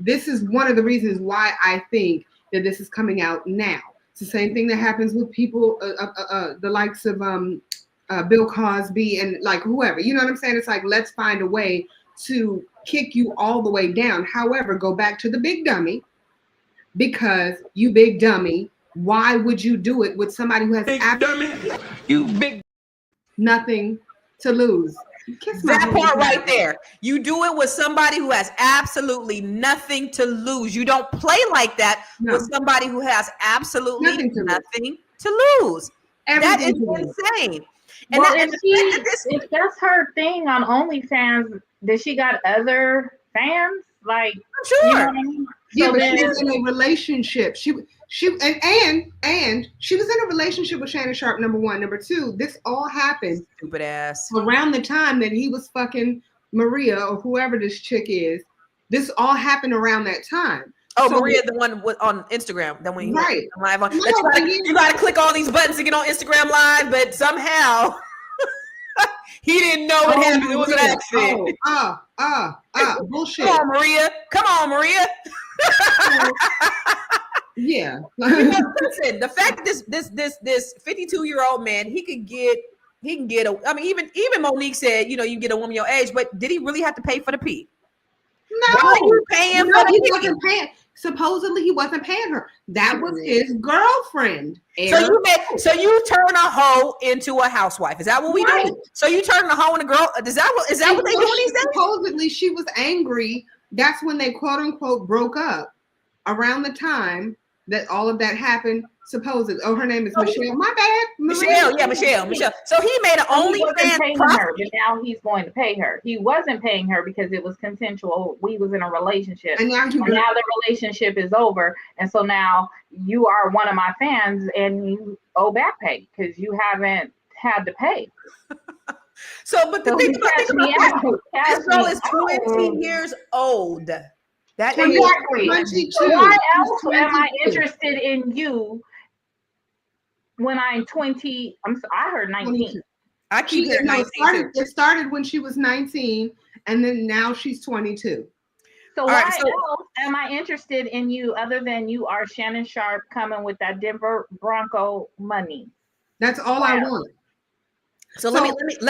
This is one of the reasons why I think that this is coming out now. It's the same thing that happens with people, the likes of Bill Cosby and like whoever. You know what I'm saying? It's like, let's find a way to kick you all the way down. However, go back to the big dummy, because you big dummy. Why would you do it with somebody who has nothing to lose? That part right there. You do it with somebody who has absolutely nothing to lose. You don't play like that with somebody who has absolutely nothing to lose. That is insane. And, well, if that's her thing on OnlyFans, does she got other fans? Like, I'm sure. You know what I mean? Yeah, but she was in a relationship. She was in a relationship with Shannon Sharpe, number one. Number two, this all happened stupid ass around the time that he was fucking Maria or whoever this chick is. This all happened around that time. Oh, so, Maria, the one on Instagram. That when right live on. You gotta click all these buttons to get on Instagram Live, but somehow he didn't know what happened. It was an accident. Bullshit. Come on, Maria. Yeah. Listen, the fact that this 52-year-old man, he can get I mean, even Monique said, you know, you get a woman your age, but did he really have to pay for the pee? No, he wasn't paying. Supposedly he wasn't paying her. That was his girlfriend. So you turn a hoe into a housewife. Is that what we do? So you turn a hoe into a girl. Is that what they do these days? Supposedly she was angry. That's when they quote unquote broke up. Around the time that all of that happened, supposedly. Oh, her name is Michelle. My bad. Michelle. So he made an OnlyFans profit. But now he's going to pay her. He wasn't paying her because it was consensual. We was in a relationship. And now the relationship is over. And so now you are one of my fans and you owe back pay because you haven't had to pay. But the thing about this girl is 20 years old. That exactly. So why else am I interested in you when I'm 20? I heard 19. I keep hearing 19. It started when she was 19, and then now she's 22. So why else am I interested in you other than you are Shannon Sharpe coming with that Denver Bronco money? That's all I want. So let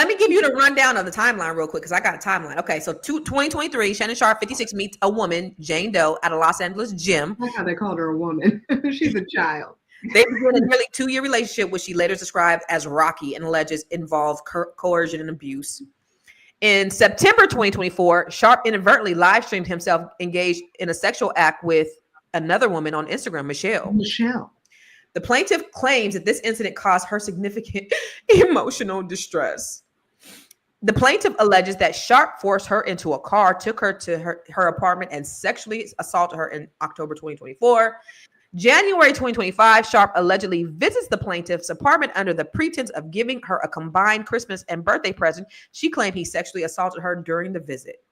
me give you the rundown of the timeline real quick because I got a timeline. Okay, so 2023, Shannon Sharpe, 56, meets a woman, Jane Doe, at a Los Angeles gym. That's how they called her a woman. She's a child. They began a nearly 2-year relationship, which she later described as rocky and alleges involved coercion and abuse. In September 2024, Sharpe inadvertently live streamed himself engaged in a sexual act with another woman on Instagram, Michelle. The plaintiff claims that this incident caused her significant emotional distress. The plaintiff alleges that Sharpe forced her into a car, took her to her apartment, and sexually assaulted her in October 2024. January 2025, Sharpe allegedly visits the plaintiff's apartment under the pretense of giving her a combined Christmas and birthday present. She claimed he sexually assaulted her during the visit.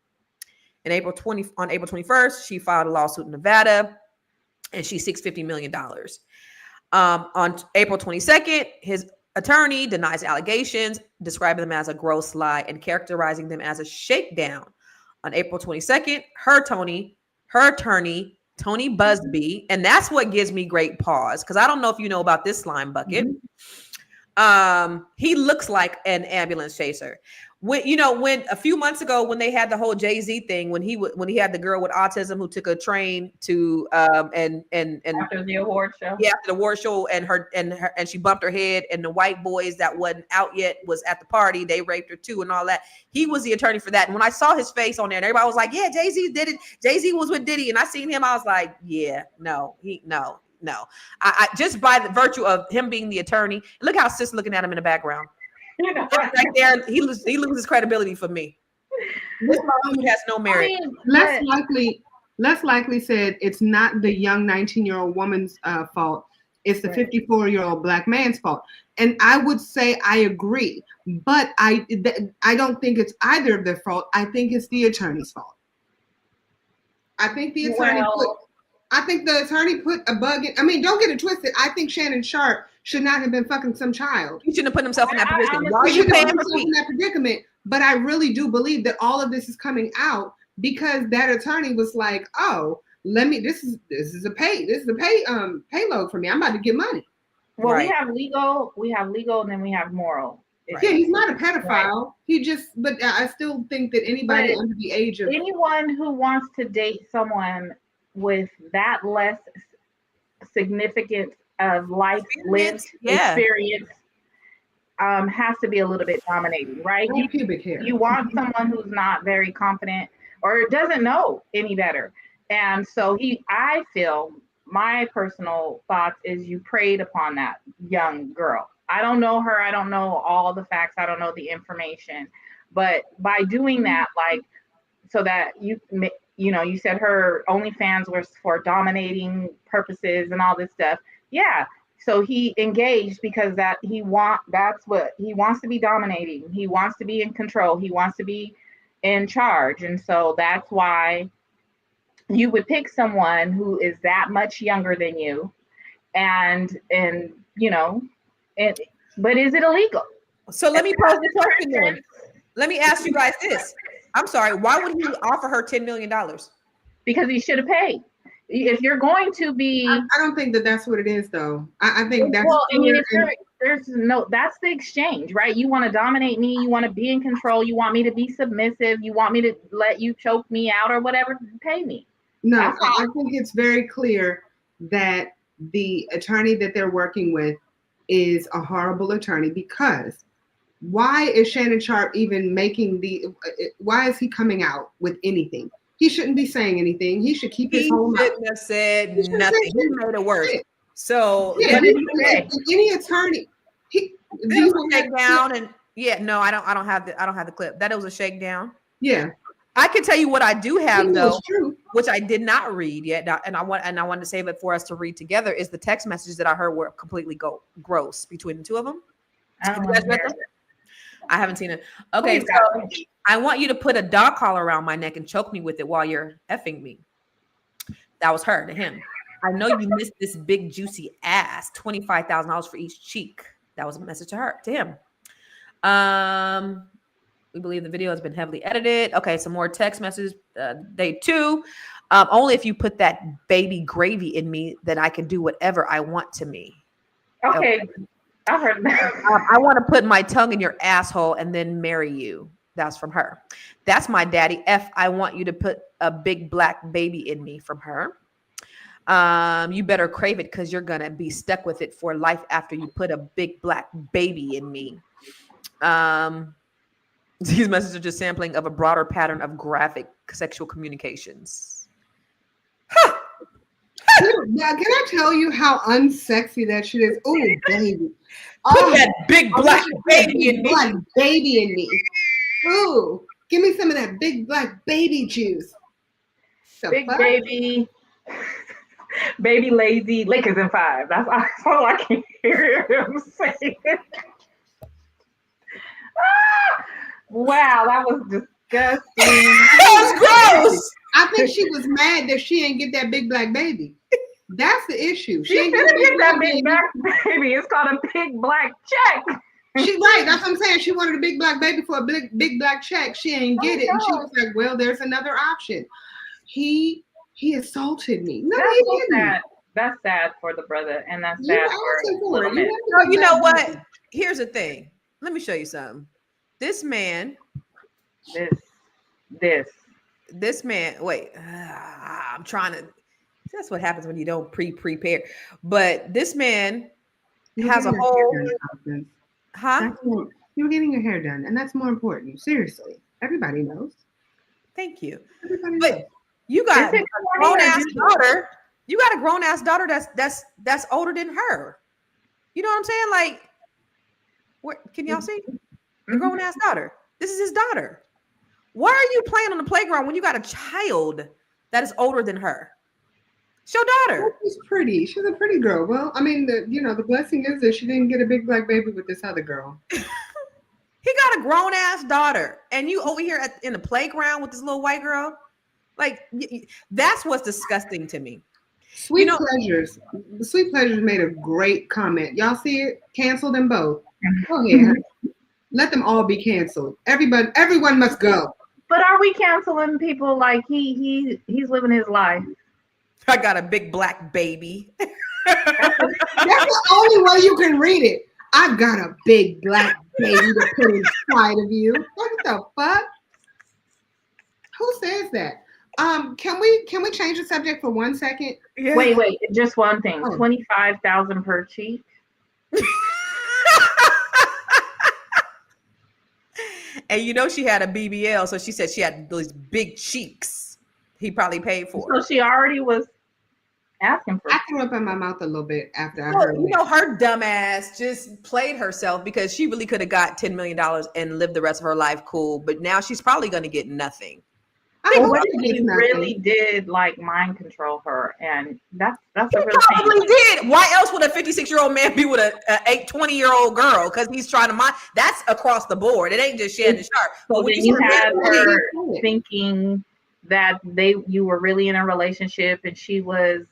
On April 21st, she filed a lawsuit in Nevada, and she seeks $50 million. On April 22nd, his attorney denies allegations, describing them as a gross lie and characterizing them as a shakedown. On April 22nd, her attorney, Tony Busby, and that's what gives me great pause, because I don't know if you know about this slime bucket. He looks like an ambulance chaser. When a few months ago, when they had the whole Jay-Z thing, when he had the girl with autism who took a train to and after the award show, after the award show, and she bumped her head, and the white boys that wasn't out yet was at the party, they raped her too and all that. He was the attorney for that. And when I saw his face on there, and everybody was like, yeah, Jay-Z did it. Jay-Z was with Diddy, and I seen him, I was like, yeah, no. I just by the virtue of him being the attorney, look how sis looking at him in the background. Right there, he loses credibility for me. This moment has no merit. Less likely said it's not the young 19-year-old woman's fault. It's the 54-year-old black man's fault. And I would say I agree, but I don't think it's either of their fault. I think it's the attorney's fault. I think the attorney put a bug in. I mean, don't get it twisted. I think Shannon Sharpe should not have been fucking some child. He shouldn't have put himself in that position. Why are you paying for in that predicament? But I really do believe that all of this is coming out because that attorney was like, "Oh, this is a payload for me. I'm about to get money." Well, we have legal, and then we have moral. Yeah, he's not a pedophile. Right. But I still think that anybody under the age of anyone who wants to date someone with that less significant of life lived experience has to be a little bit dominating, right? You want someone who's not very confident or doesn't know any better. And so I feel my personal thoughts is you preyed upon that young girl. I don't know her. I don't know all the facts. I don't know the information. But by doing that, so that you said her OnlyFans was for dominating purposes and all this stuff. Yeah. So he engaged because that's what he wants to be dominating. He wants to be in control. He wants to be in charge. And so that's why you would pick someone who is that much younger than you. But is it illegal? So let me pose the question then. Let me ask you guys this. I'm sorry. Why would he offer her $10 million? Because he should have paid. If you're going to be, I don't think that's what it is, though. I think that's that's the exchange, right? You want to dominate me. You want to be in control. You want me to be submissive. You want me to let you choke me out or whatever. Pay me. No, I think it's very clear that the attorney that they're working with is a horrible attorney because why is Shannon Sharpe even why is he coming out with anything? He shouldn't be saying anything. He should keep his whole mouth. He shouldn't have said nothing. He made it worse. So any attorney, shakedown and I don't have the clip. That it was a shakedown. Yeah. I can tell you what I do have though, which I did not read yet, and I wanted to save it for us to read together. Is the text messages that I heard were completely gross between the two of them. I haven't seen it. Okay, so I want you to put a dog collar around my neck and choke me with it while you're effing me. That was her to him. I know you missed this big juicy ass. $25,000 for each cheek. That was a message to him. We believe the video has been heavily edited. Okay, some more text messages. Day 2. Only if you put that baby gravy in me, then I can do whatever I want to me. Okay. I heard that. I want to put my tongue in your asshole and then marry you. That's from her. That's my daddy. I want you to put a big black baby in me, from her. You better crave it because you're going to be stuck with it for life after you put a big black baby in me. These messages are just sampling of a broader pattern of graphic sexual communications. Now, can I tell you how unsexy that shit is? Oh, baby. Put that big black baby in me. Black baby in me. Ooh, give me some of that big black baby juice. Big baby. Baby lazy, Lakers in 5. That's all I can hear him saying. Wow, that was disgusting. That was gross. I think she was mad that she ain't get that big black baby. That's the issue. She ain't didn't get that big black baby. It's called a big black check. She right. That's what I'm saying. She wanted a big black baby for a big black check. She ain't get it, and she was like, "Well, there's another option." He assaulted me. No, That's he so didn't. sad. That's sad for the brother, and that's sad for little it. Miss. You know what? Here's the thing. Let me show you something. This man. This man. Wait. I'm trying to. That's what happens when you don't prepare. But this man has a whole. Huh? You're getting your hair done, and that's more important. Seriously, everybody knows. Thank you. Everybody but knows. You got a grown ass daughter. You got a grown ass daughter that's older than her. You know what I'm saying? Like, what can y'all see? The grown ass daughter. This is his daughter. Why are you playing on the playground when you got a child that is older than her? It's your daughter. She's pretty. She's a pretty girl. Well, I mean, the blessing is that she didn't get a big black baby with this other girl. He got a grown ass daughter, and you over here in the playground with this little white girl. Like, that's what's disgusting to me. Sweet Pleasures made a great comment. Y'all see it? Cancel them both. Go ahead. Let them all be canceled. Everyone must go. But are we canceling people like he's living his life? I got a big black baby. That's the only way you can read it. I've got a big black baby to put inside of you. What the fuck? Who says that? Can we change the subject for 1 second? Yeah. Wait, just one thing. 25,000 per cheek. And she had a BBL, so she said she had those big cheeks. He probably paid for. So she already was asking for. I threw up in my mouth a little bit after I heard it. Her dumb ass just played herself because she really could have got $10 million and lived the rest of her life cool. But now she's probably going to get nothing. What if he really did like mind control her? And that's a real thing. Probably did. Why else would a 56-year-old man be with a 20-year-old girl? Because he's trying to mind. That's across the board. It ain't just Shannon Sharpe. So then you had her thinking that you were really in a relationship and she was,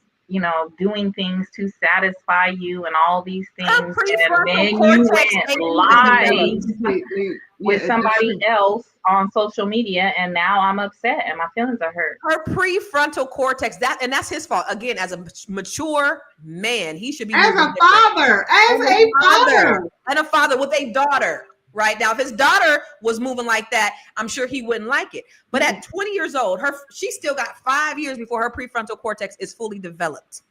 doing things to satisfy you and all these things. And then you went live with somebody else on social media, and now I'm upset and my feelings are hurt. Her prefrontal cortex, that's his fault. Again, as a mature man, he should be as a father and a father with a daughter. Right now, if his daughter was moving like that, I'm sure he wouldn't like it. But at 20 years old, she still got 5 years before her prefrontal cortex is fully developed.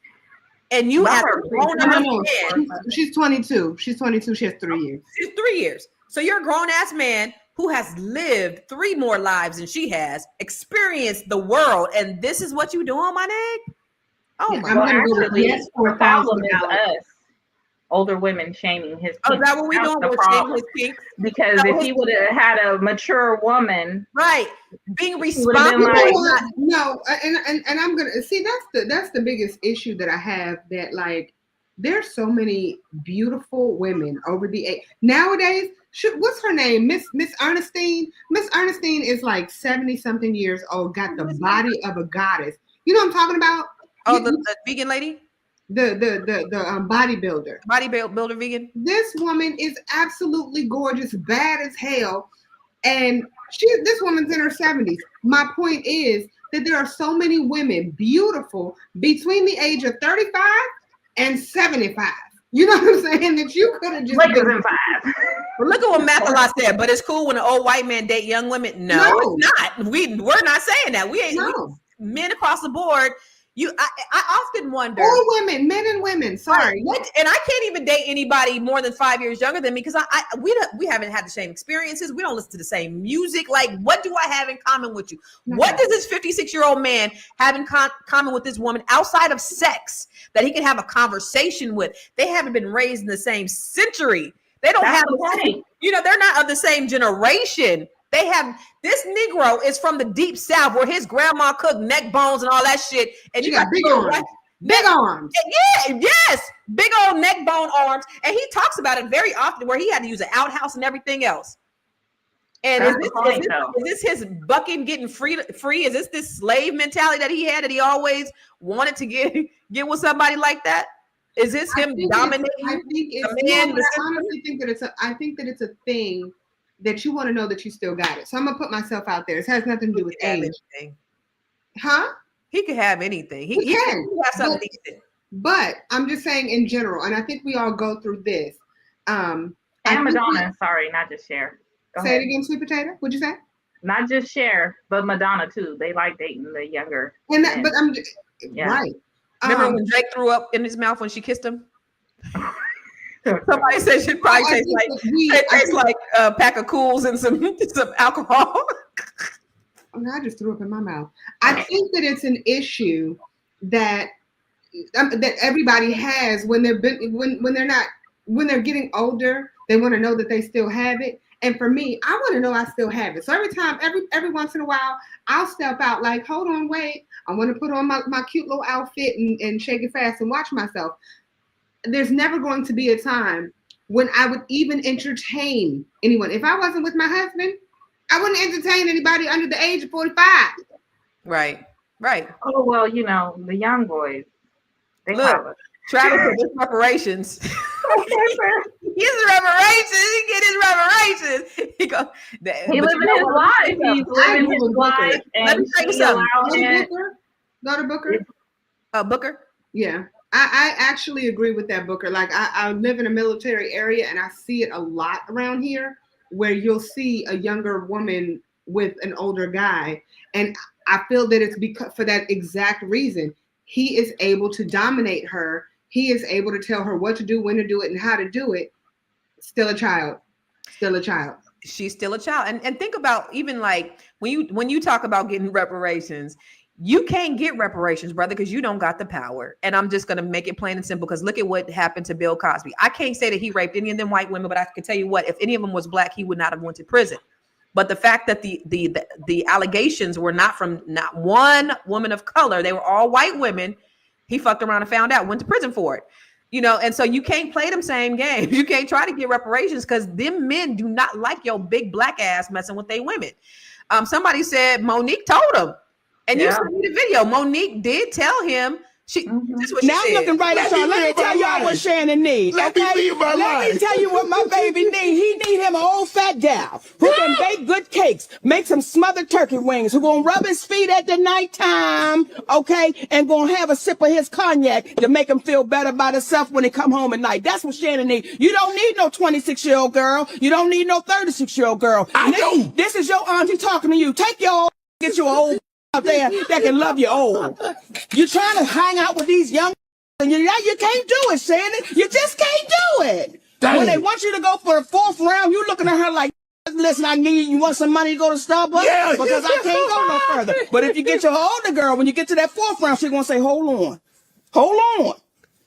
And you have a grown-ass man. She's 22. She's 22. She has 3 years. She's 3 years. So you're a grown-ass man who has lived 3 more lives than she has, experienced the world, and this is what you doing, my nigga? Oh my God! Actually, the problem is us. Older women shaming his kinks. Oh, is that what we doing? We're shaming his kinks? Because if he would have had a mature woman, right, being responsible. No, and I'm gonna see that's the biggest issue that I have. That like there's so many beautiful women over the age nowadays. What's her name? Miss Ernestine. Miss Ernestine is like 70-something years old. Got the body of a goddess. You know what I'm talking about? Oh, the vegan lady. The bodybuilder vegan. This woman is absolutely gorgeous, bad as hell, and this woman's in her 70s. My point is that there are so many women beautiful between the age of 35 and 75. You know what I'm saying? That you could have just been 5. Well, look at what Mathala said. But it's cool when an old white man date young women. No, it's not. We're not saying that. We ain't. No. Men across the board. I often wonder. All women, men and women. Sorry, and I can't even date anybody more than 5 years younger than me because we haven't had the same experiences. We don't listen to the same music. Like, what do I have in common with you? Okay. What does this 56-year-old man have in common with this woman outside of sex that he can have a conversation with? They haven't been raised in the same century. They don't have the same. They're not of the same generation. They have this Negro is from the deep South where his grandma cooked neck bones and all that shit. And you got Big arms. Yeah, yes, big old neck bone arms, and he talks about it very often, where he had to use an outhouse and everything else. And is this his bucking getting free? Is this slave mentality that he had, that he always wanted to get with somebody like that? Is this him dominating? I honestly think that it's a thing that you want to know that you still got it. So I'm gonna put myself out there. It has nothing to do with age. Huh? He could have anything. He can have something decent. But I'm just saying in general, and I think we all go through this. And Madonna, sorry, not just Cher. Say it again, sweet potato. What'd you say? Not just Cher, but Madonna too. They like dating the younger. And that, but I'm just, right. Remember when Drake threw up in his mouth when she kissed him? Somebody said she'd probably taste like a pack of Cools and some alcohol. I just threw up in my mouth. I think that it's an issue that everybody has when they're getting older. They want to know that they still have it. And for me, I want to know I still have it. So every once in a while, I'll step out like, hold on, wait. I want to put on my cute little outfit and shake it fast and watch myself. There's never going to be a time when I would even entertain anyone. If I wasn't with my husband, I wouldn't entertain anybody under the age of 45. Right. Oh, well, the young boys. They look, Travis with reparations. He get his reparations. He living his life. He's living his life. Let me tell you something. Go to Booker. Booker? Yeah. I actually agree with that, Booker. Like I live in a military area and I see it a lot around here where you'll see a younger woman with an older guy. And I feel that it's because for that exact reason. He is able to dominate her. He is able to tell her what to do, when to do it, and how to do it. Still a child. She's still a child. And think about even like when you talk about getting reparations, you can't get reparations, brother, because you don't got the power. And I'm just going to make it plain and simple, because look at what happened to Bill Cosby. I can't say that he raped any of them white women, but I can tell you what, if any of them was black, he would not have went to prison. But the fact that the allegations were not from not one woman of color, they were all white women. He fucked around and found out, went to prison for it. And so you can't play them same games. You can't try to get reparations because them men do not like your big black ass messing with their women. Somebody said Monique told him. And you sent me the video. Monique did tell him. This is what she now said. I'm looking right at y'all. Let me tell y'all what Shannon needs. Let me tell you what my baby needs. He need him an old fat gal who can bake good cakes, make some smothered turkey wings, who gonna rub his feet at the nighttime, and gonna have a sip of his cognac to make him feel better about himself when he come home at night. That's what Shannon needs. You don't need no 26-year-old girl. You don't need no 36-year-old girl. This is your auntie talking to you. Take your old, get you an old out there that can love you old. You're trying to hang out with these young and you can't do it, Shannon. You just can't do it. Dang. When they want you to go for the 4th round, you looking at her like, listen, you want some money to go to Starbucks? Yeah, because I can't go no further. But if you get your older girl, when you get to that 4th round, she's going to say, hold on.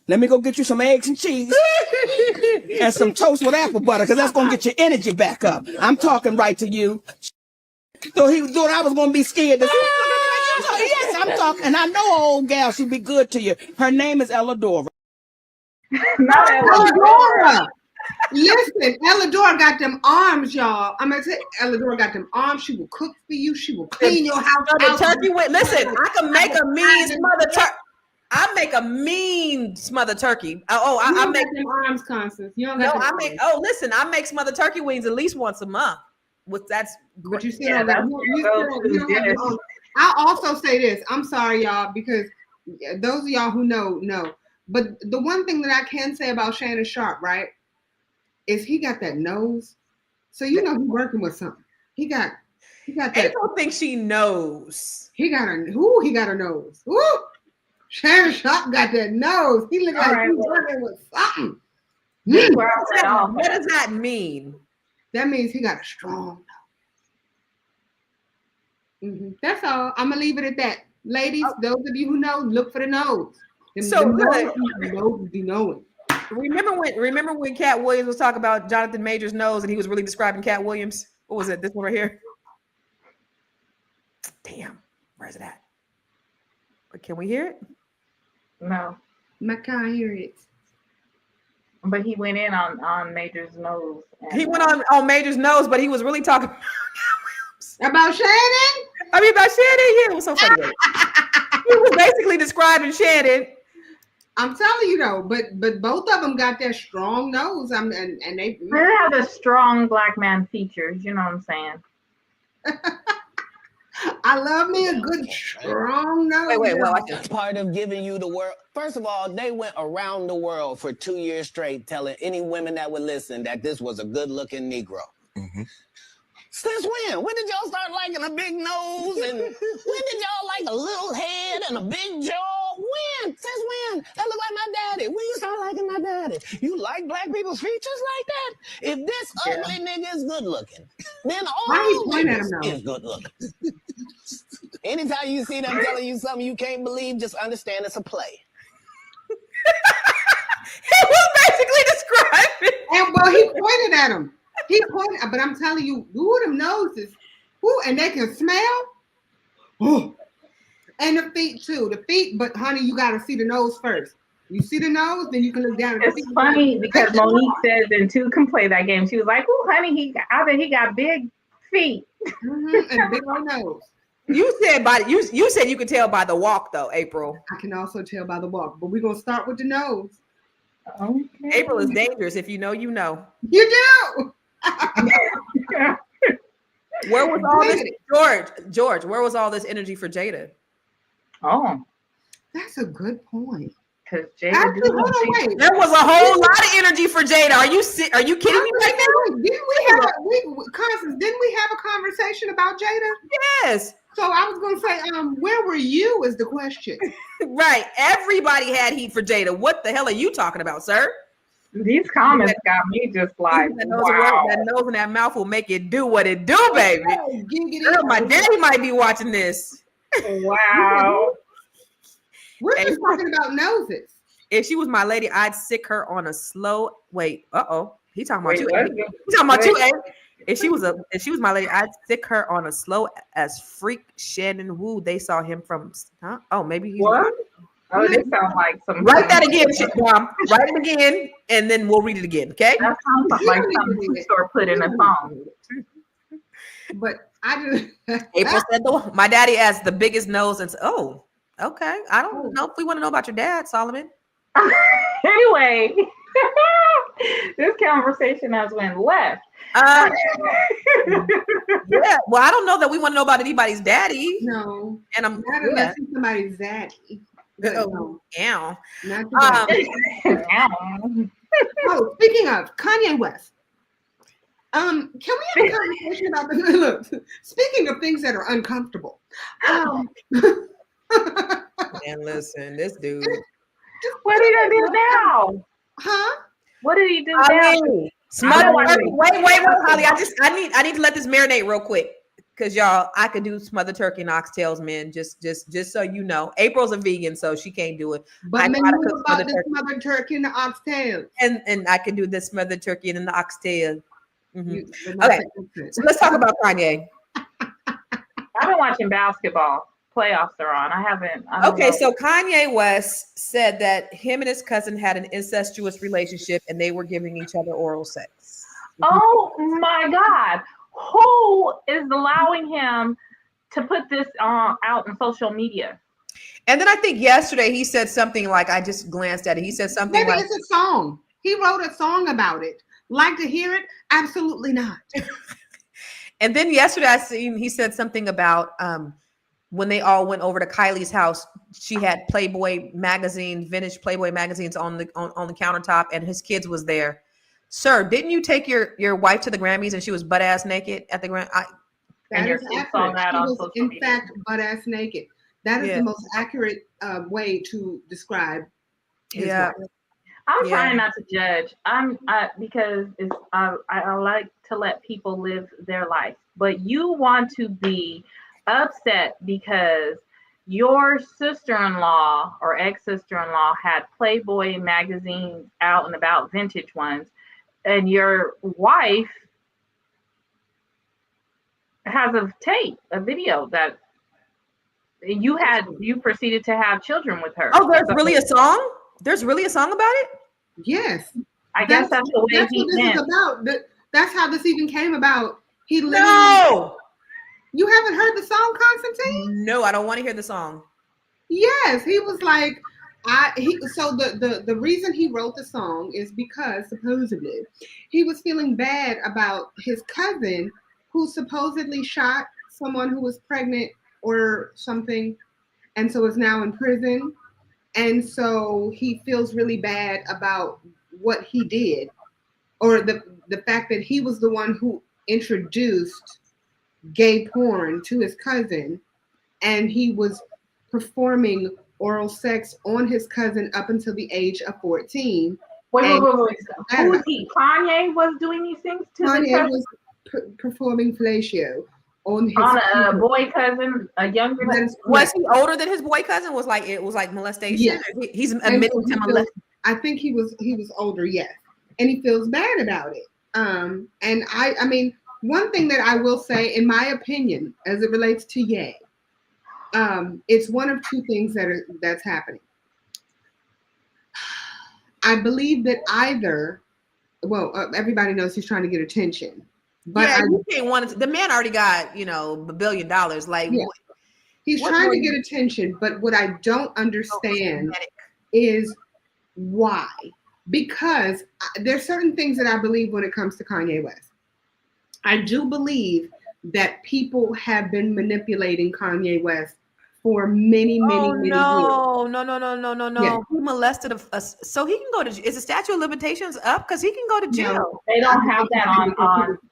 Let me go get you some eggs and cheese and some toast with apple butter, because that's going to get your energy back up. I'm talking right to you. So he thought I was going to be scared to yes, I'm talking. And I know old gal, she'll be good to you. Her name is Elladora. Not Elladora. Listen, Elladora got them arms, y'all. I'm going to tell you, Elladora got them arms. She will cook for you. She will clean your house. The turkey with, listen, I can make a mean smothered turkey. I make a mean smothered turkey. I make them arms, Constance. You don't got listen, I make smothered turkey wings at least once a month. But you still don't have your own. I'll also say this. I'm sorry, y'all, because those of y'all who know. But the one thing that I can say about Shannon Sharpe, right, is he got that nose. So he's working with something. He got that. I don't think she knows. He got a nose. Woo! Shannon Sharpe got that nose. He look like he's working with something. What does that mean? That means he got a strong nose. That's all. I'm gonna leave it at that. Ladies, those of you who know, look for the nose. Nose be knowing. Remember when Cat Williams was talking about Jonathan Major's nose and he was really describing Cat Williams? What was it? This one right here? Damn, where's it at? Can we hear it? No. I can't hear it. But he went in on Major's nose. He went on Major's nose, but he was really talking about Shannon. I mean, about Shannon. Yeah, it was so funny. He was basically describing Shannon. I'm telling you though, but both of them got that strong nose. And they have the strong black man features. You know what I'm saying? I love me a good strong nose. Wait. That's part of giving you the world. First of all, they went around the world for 2 years straight telling any women that would listen that this was a good-looking Negro. Mm-hmm. Since when? When did y'all start liking a big nose? And when did y'all like a little head and a big jaw? When? Since when? That look like my daddy. When you start liking my daddy? You like black people's features like that? If this ugly nigga is good looking, then all niggas is good looking. Anytime you see them telling you something you can't believe, just understand it's a play. He was basically describing. And well, he pointed at him. He pointed, but I'm telling you, who them noses, and they can smell. Ooh. And the feet too. The feet, but honey, you gotta see the nose first. You see the nose, then you can look down at the feet. It's funny because Monique said then two can play that game. She was like, "Oh, honey, I bet he got big feet and a big old nose." You said you said you could tell by the walk though, April. I can also tell by the walk, but we're gonna start with the nose. Okay. April is dangerous. If you know, you know. You do. Where was all this, George? Where was all this energy for Jada? Oh, that's a good point. Because Jada, there was a whole lot of energy for Jada. Are you kidding me right now? Didn't we have a conversation about Jada? Yes. So I was gonna say, where were you? Is the question. Right. Everybody had heat for Jada. What the hell are you talking about, sir? These comments got me just like, wow. That nose and that mouth will make it do what it do, baby. Girl, my daddy might be watching this. Wow. We're just talking about noses. If she was my lady, I'd sick her on a slow. Wait. He talking about you. He talking about you. If she was my lady, I'd sick her on a slow as freak Shannon Wu. They saw him from. Huh? Oh, maybe he's. What? Oh, this sounds like some. Write that again, Mom. Write it again, and then we'll read it again. Okay. That sounds like something store put in a song. But I just. April said my daddy has the biggest nose, and okay. I don't know if we want to know about your dad, Solomon. Anyway, this conversation has went left. Yeah. Well, I don't know that we want to know about anybody's daddy. No. And I'm not unless he's somebody's daddy. Oh, yeah. Oh, speaking of Kanye West. Can we have a conversation about the look? Speaking of things that are uncomfortable. And listen, this dude. What did he do now? Huh? What did he do now? Wait, Holly. I need to let this marinate real quick. Because y'all, I could do smothered turkey and oxtails, man. Just so you know. April's a vegan, so she can't do it. But I know about the smothered turkey and the oxtails. And I can do the smothered turkey and the oxtail. Mm-hmm. Okay, so let's talk about Kanye. I've been watching basketball. Playoffs are on. I haven't. Okay, so Kanye West said that him and his cousin had an incestuous relationship and they were giving each other oral sex. Oh my God. Who is allowing him to put this out on social media? And then I think yesterday he said something like, I just glanced at it. He said something like, it's a song. He wrote a song about it. Like to hear it? Absolutely not. And then yesterday he said something about when they all went over to Kylie's house, she had Playboy magazine, vintage Playboy magazines on the countertop, and his kids was there. Sir, didn't you take your wife to the Grammys and she was butt ass naked at the Grammys? That is accurate. She was in fact butt ass naked. That is the most accurate way to describe his wife. I'm trying not to judge. Because I like to let people live their life. But you want to be upset because your sister-in-law or ex-sister-in-law had Playboy magazines out and about, vintage ones, and your wife has a video that you proceeded to have children with her. Oh, there's really a song? There's really a song about it? Yes. I guess that's the way that's he what this meant. is about. That's how this even came about. He literally. No! You haven't heard the song, Constantine? No, I don't want to hear the song. Yes, he was like, so the reason he wrote the song is because supposedly he was feeling bad about his cousin who supposedly shot someone who was pregnant or something, and so is now in prison. And so he feels really bad about what he did, or the fact that he was the one who introduced gay porn to his cousin, and he was performing oral sex on his cousin up until the age of 14. Wait. Who was he? Kanye was doing these things to Kanye was performing fellatio on his a boy cousin, a younger. Was he older than his boy cousin? Was like it was like molestation? Yes. He's admitting to molestation. I think he was older, yes, and he feels bad about it. And I mean, one thing that I will say, in my opinion, as it relates to Ye, it's one of two things that's happening. I believe that either, everybody knows he's trying to get attention, but you can't want it. The man already got $1 billion. Like he's trying to get attention, but what I don't understand is why. Because there's certain things that I believe when it comes to Kanye West. I do believe that people have been manipulating Kanye West for many years. No. Yeah. He molested so he can go to. Is the statute of limitations up? Because he can go to jail. No, they don't have that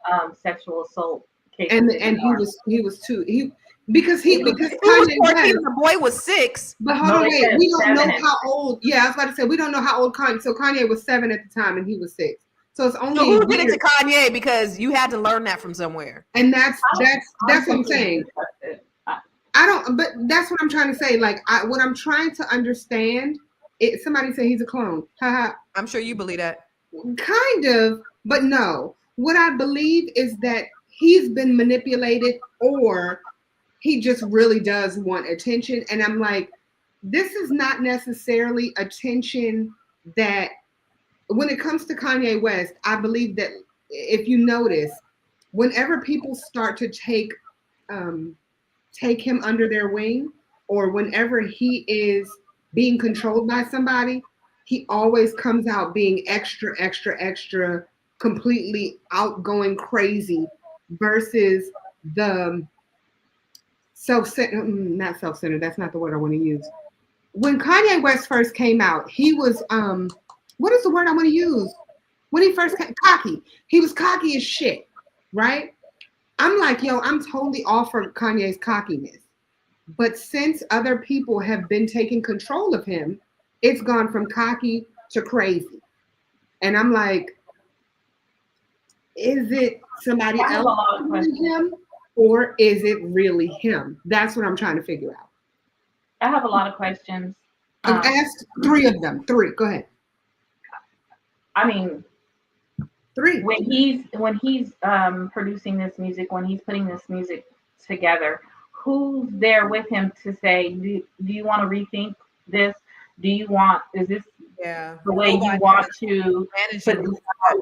on sexual assault cases. And he was too. Because Kanye was 14 and the boy was 6. But hold on, wait. We don't know how old. Yeah, I was about to say we don't know how old Kanye. So Kanye was 7 at the time, and he was 6. So it's only. So who did it to Kanye? Because you had to learn that from somewhere. And that's what I'm saying. I don't. But that's what I'm trying to say. Like what I'm trying to understand. Somebody say he's a clone. Haha. I'm sure you believe that. Kind of, but no. What I believe is that he's been manipulated, or he just really does want attention. And I'm like, this is not necessarily attention that, when it comes to Kanye West, I believe that if you notice, whenever people start to take him under their wing, or whenever he is being controlled by somebody, he always comes out being extra, completely outgoing, crazy, versus the not self-centered, that's not the word I want to use. When Kanye West first came out, he was, what is the word I want to use? When he first came, cocky. He was cocky as shit, right? I'm like, I'm totally all for Kanye's cockiness. But since other people have been taking control of him, it's gone from cocky to crazy. And I'm like, is it somebody else doing him? Or is it really him? That's what I'm trying to figure out. I have a lot of questions. I've asked 3 of them. 3. Go ahead. I mean, 3. When he's producing this music, when he's putting this music together, who's there with him to say, do you want to rethink this? Is this the way you want to manage it?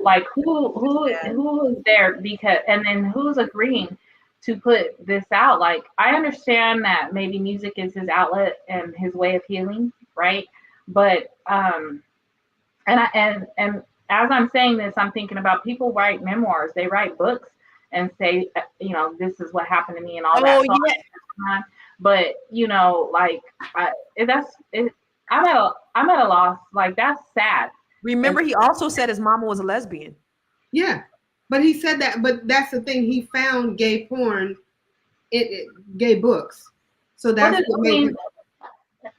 Like who is there? Because, and then who's agreeing to put this out? Like, I understand that maybe music is his outlet and his way of healing, right? But and as I'm saying this, I'm thinking about people write memoirs, they write books and say, this is what happened to me and all that. Yeah. But I'm at a loss. Like, that's sad. Remember, he also said his mama was a lesbian. Yeah. But he said that, but that's the thing. He found gay porn, gay books. So that's what made him.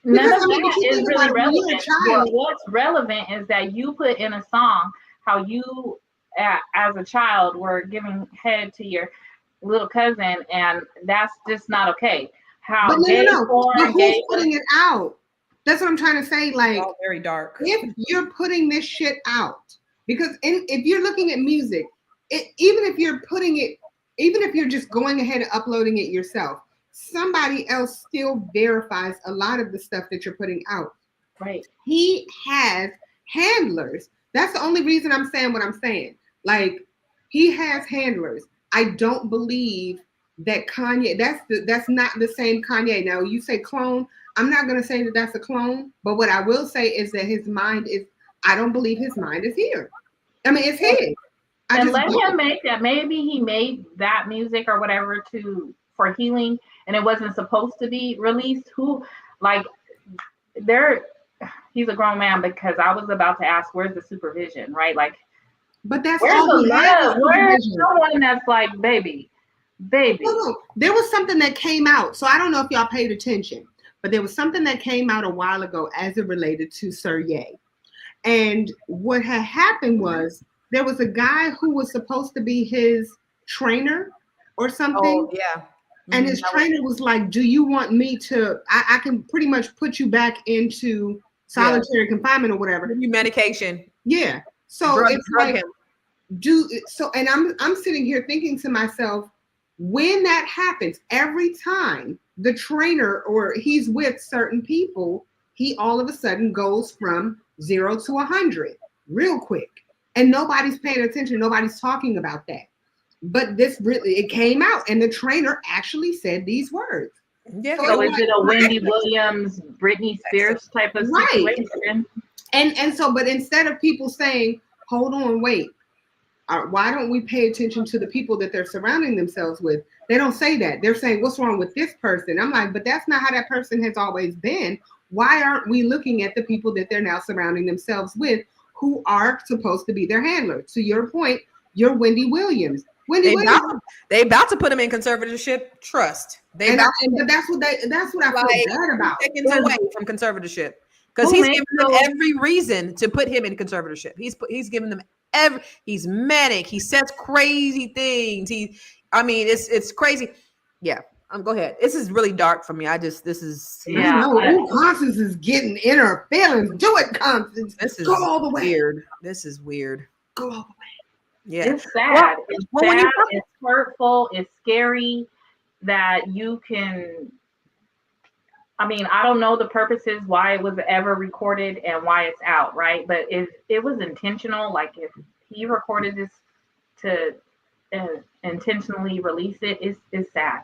None of that is really relevant. What's relevant is that you put in a song how you, as a child, were giving head to your little cousin, and that's just not okay. How gay porn, but who's putting it out? That's what I'm trying to say. Like, all very dark. If you're putting this shit out, because if you're looking at music, even if you're just going ahead and uploading it yourself, somebody else still verifies a lot of the stuff that you're putting out. Right. He has handlers. That's the only reason I'm saying what I'm saying. Like, he has handlers. I don't believe that Kanye, that's not the same Kanye. Now, you say clone. I'm not going to say that that's a clone, but what I will say is that his mind is, I don't believe his mind is here. I mean, it's his. And let him make that. Maybe he made that music or whatever for healing, and it wasn't supposed to be released. He's a grown man, because I was about to ask, where's the supervision, right? Like, but that's where's all the love? Where's someone that's like, baby? No. There was something that came out, so I don't know if y'all paid attention, but there was something that came out a while ago as it related to Sir Ye. And what had happened was there was a guy who was supposed to be his trainer or something. Oh, yeah. And his trainer was like, do you want me to, I can pretty much put you back into solitary confinement or whatever. Give you medication. Yeah. So it's like, and I'm sitting here thinking to myself, when that happens, every time the trainer or he's with certain people, he all of a sudden goes from 0 to 100 real quick. And nobody's paying attention. Nobody's talking about that. But it came out, and the trainer actually said these words. Yeah. So is it a Wendy Williams, Britney Spears type of situation? And so, but instead of people saying, hold on, wait, why don't we pay attention to the people that they're surrounding themselves with? They don't say that. They're saying, what's wrong with this person? I'm like, but that's not how that person has always been. Why aren't we looking at the people that they're now surrounding themselves with, who are supposed to be their handler? To your point, you're Wendy Williams. They about to put him in conservatorship trust. But that's what I feel bad about. Taking away from conservatorship, because he's giving them every reason to put him in conservatorship. He's giving them he's manic. He says crazy things. It's crazy. Yeah. Go ahead. This is really dark for me. Constance is getting in her feelings. Do it, Constance. Go all the way. Weird. This is weird. Go all the way. Yeah. It's sad. It's hurtful. It's scary that you can. I don't know the purposes why it was ever recorded and why it's out, right? But if it was intentional, like if he recorded this to intentionally release it, it's sad.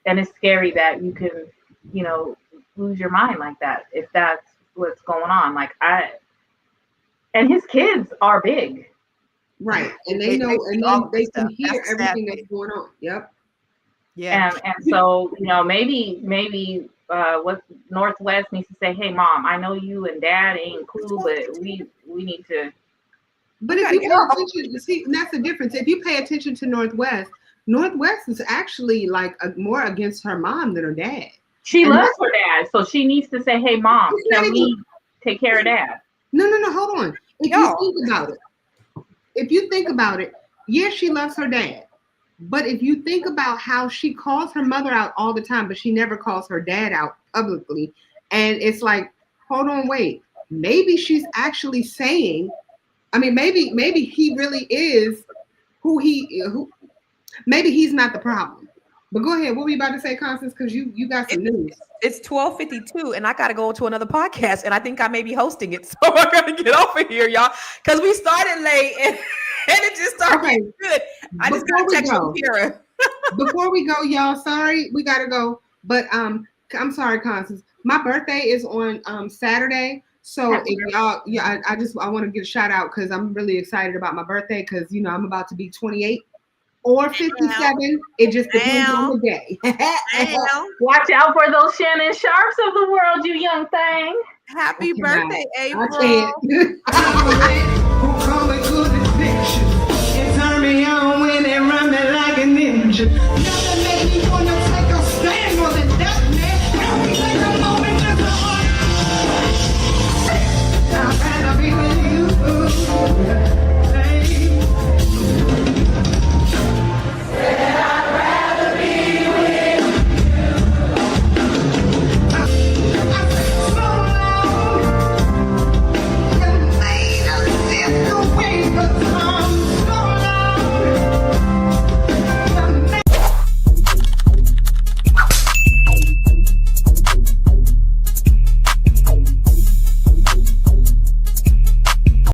And it's scary that you can, lose your mind like that if that's what's going on. And his kids are big. Right. And they know, and they can hear everything that's going on. Yep. Yeah. And so, maybe what Northwest needs to say, hey mom, I know you and dad ain't cool, but we need to. But if you pay attention, see, that's the difference. If you pay attention to Northwest is actually like more against her mom than her dad. She loves her dad, so she needs to say, hey mom, can we take care of dad? No, hold on. If you think about it, yes, she loves her dad. But if you think about how she calls her mother out all the time, but she never calls her dad out publicly. And it's like, hold on, wait. Maybe she's actually saying, maybe he really is who maybe he's not the problem. But go ahead. What were you about to say, Constance? Because you got some news. It's 12:52, and I got to go to another podcast, and I think I may be hosting it. So I got to get off of here, y'all, because we started late, and it just started getting good. I just got to text from Kira. Before we go, y'all, sorry, we got to go. But I'm sorry, Constance. My birthday is on Saturday. So if y'all, I want to get a shout out because I'm really excited about my birthday because, I'm about to be 28. Or 57. It just depends on the day. Watch out for those Shannon Sharps of the world, you young thing. Happy birthday, April. I can't.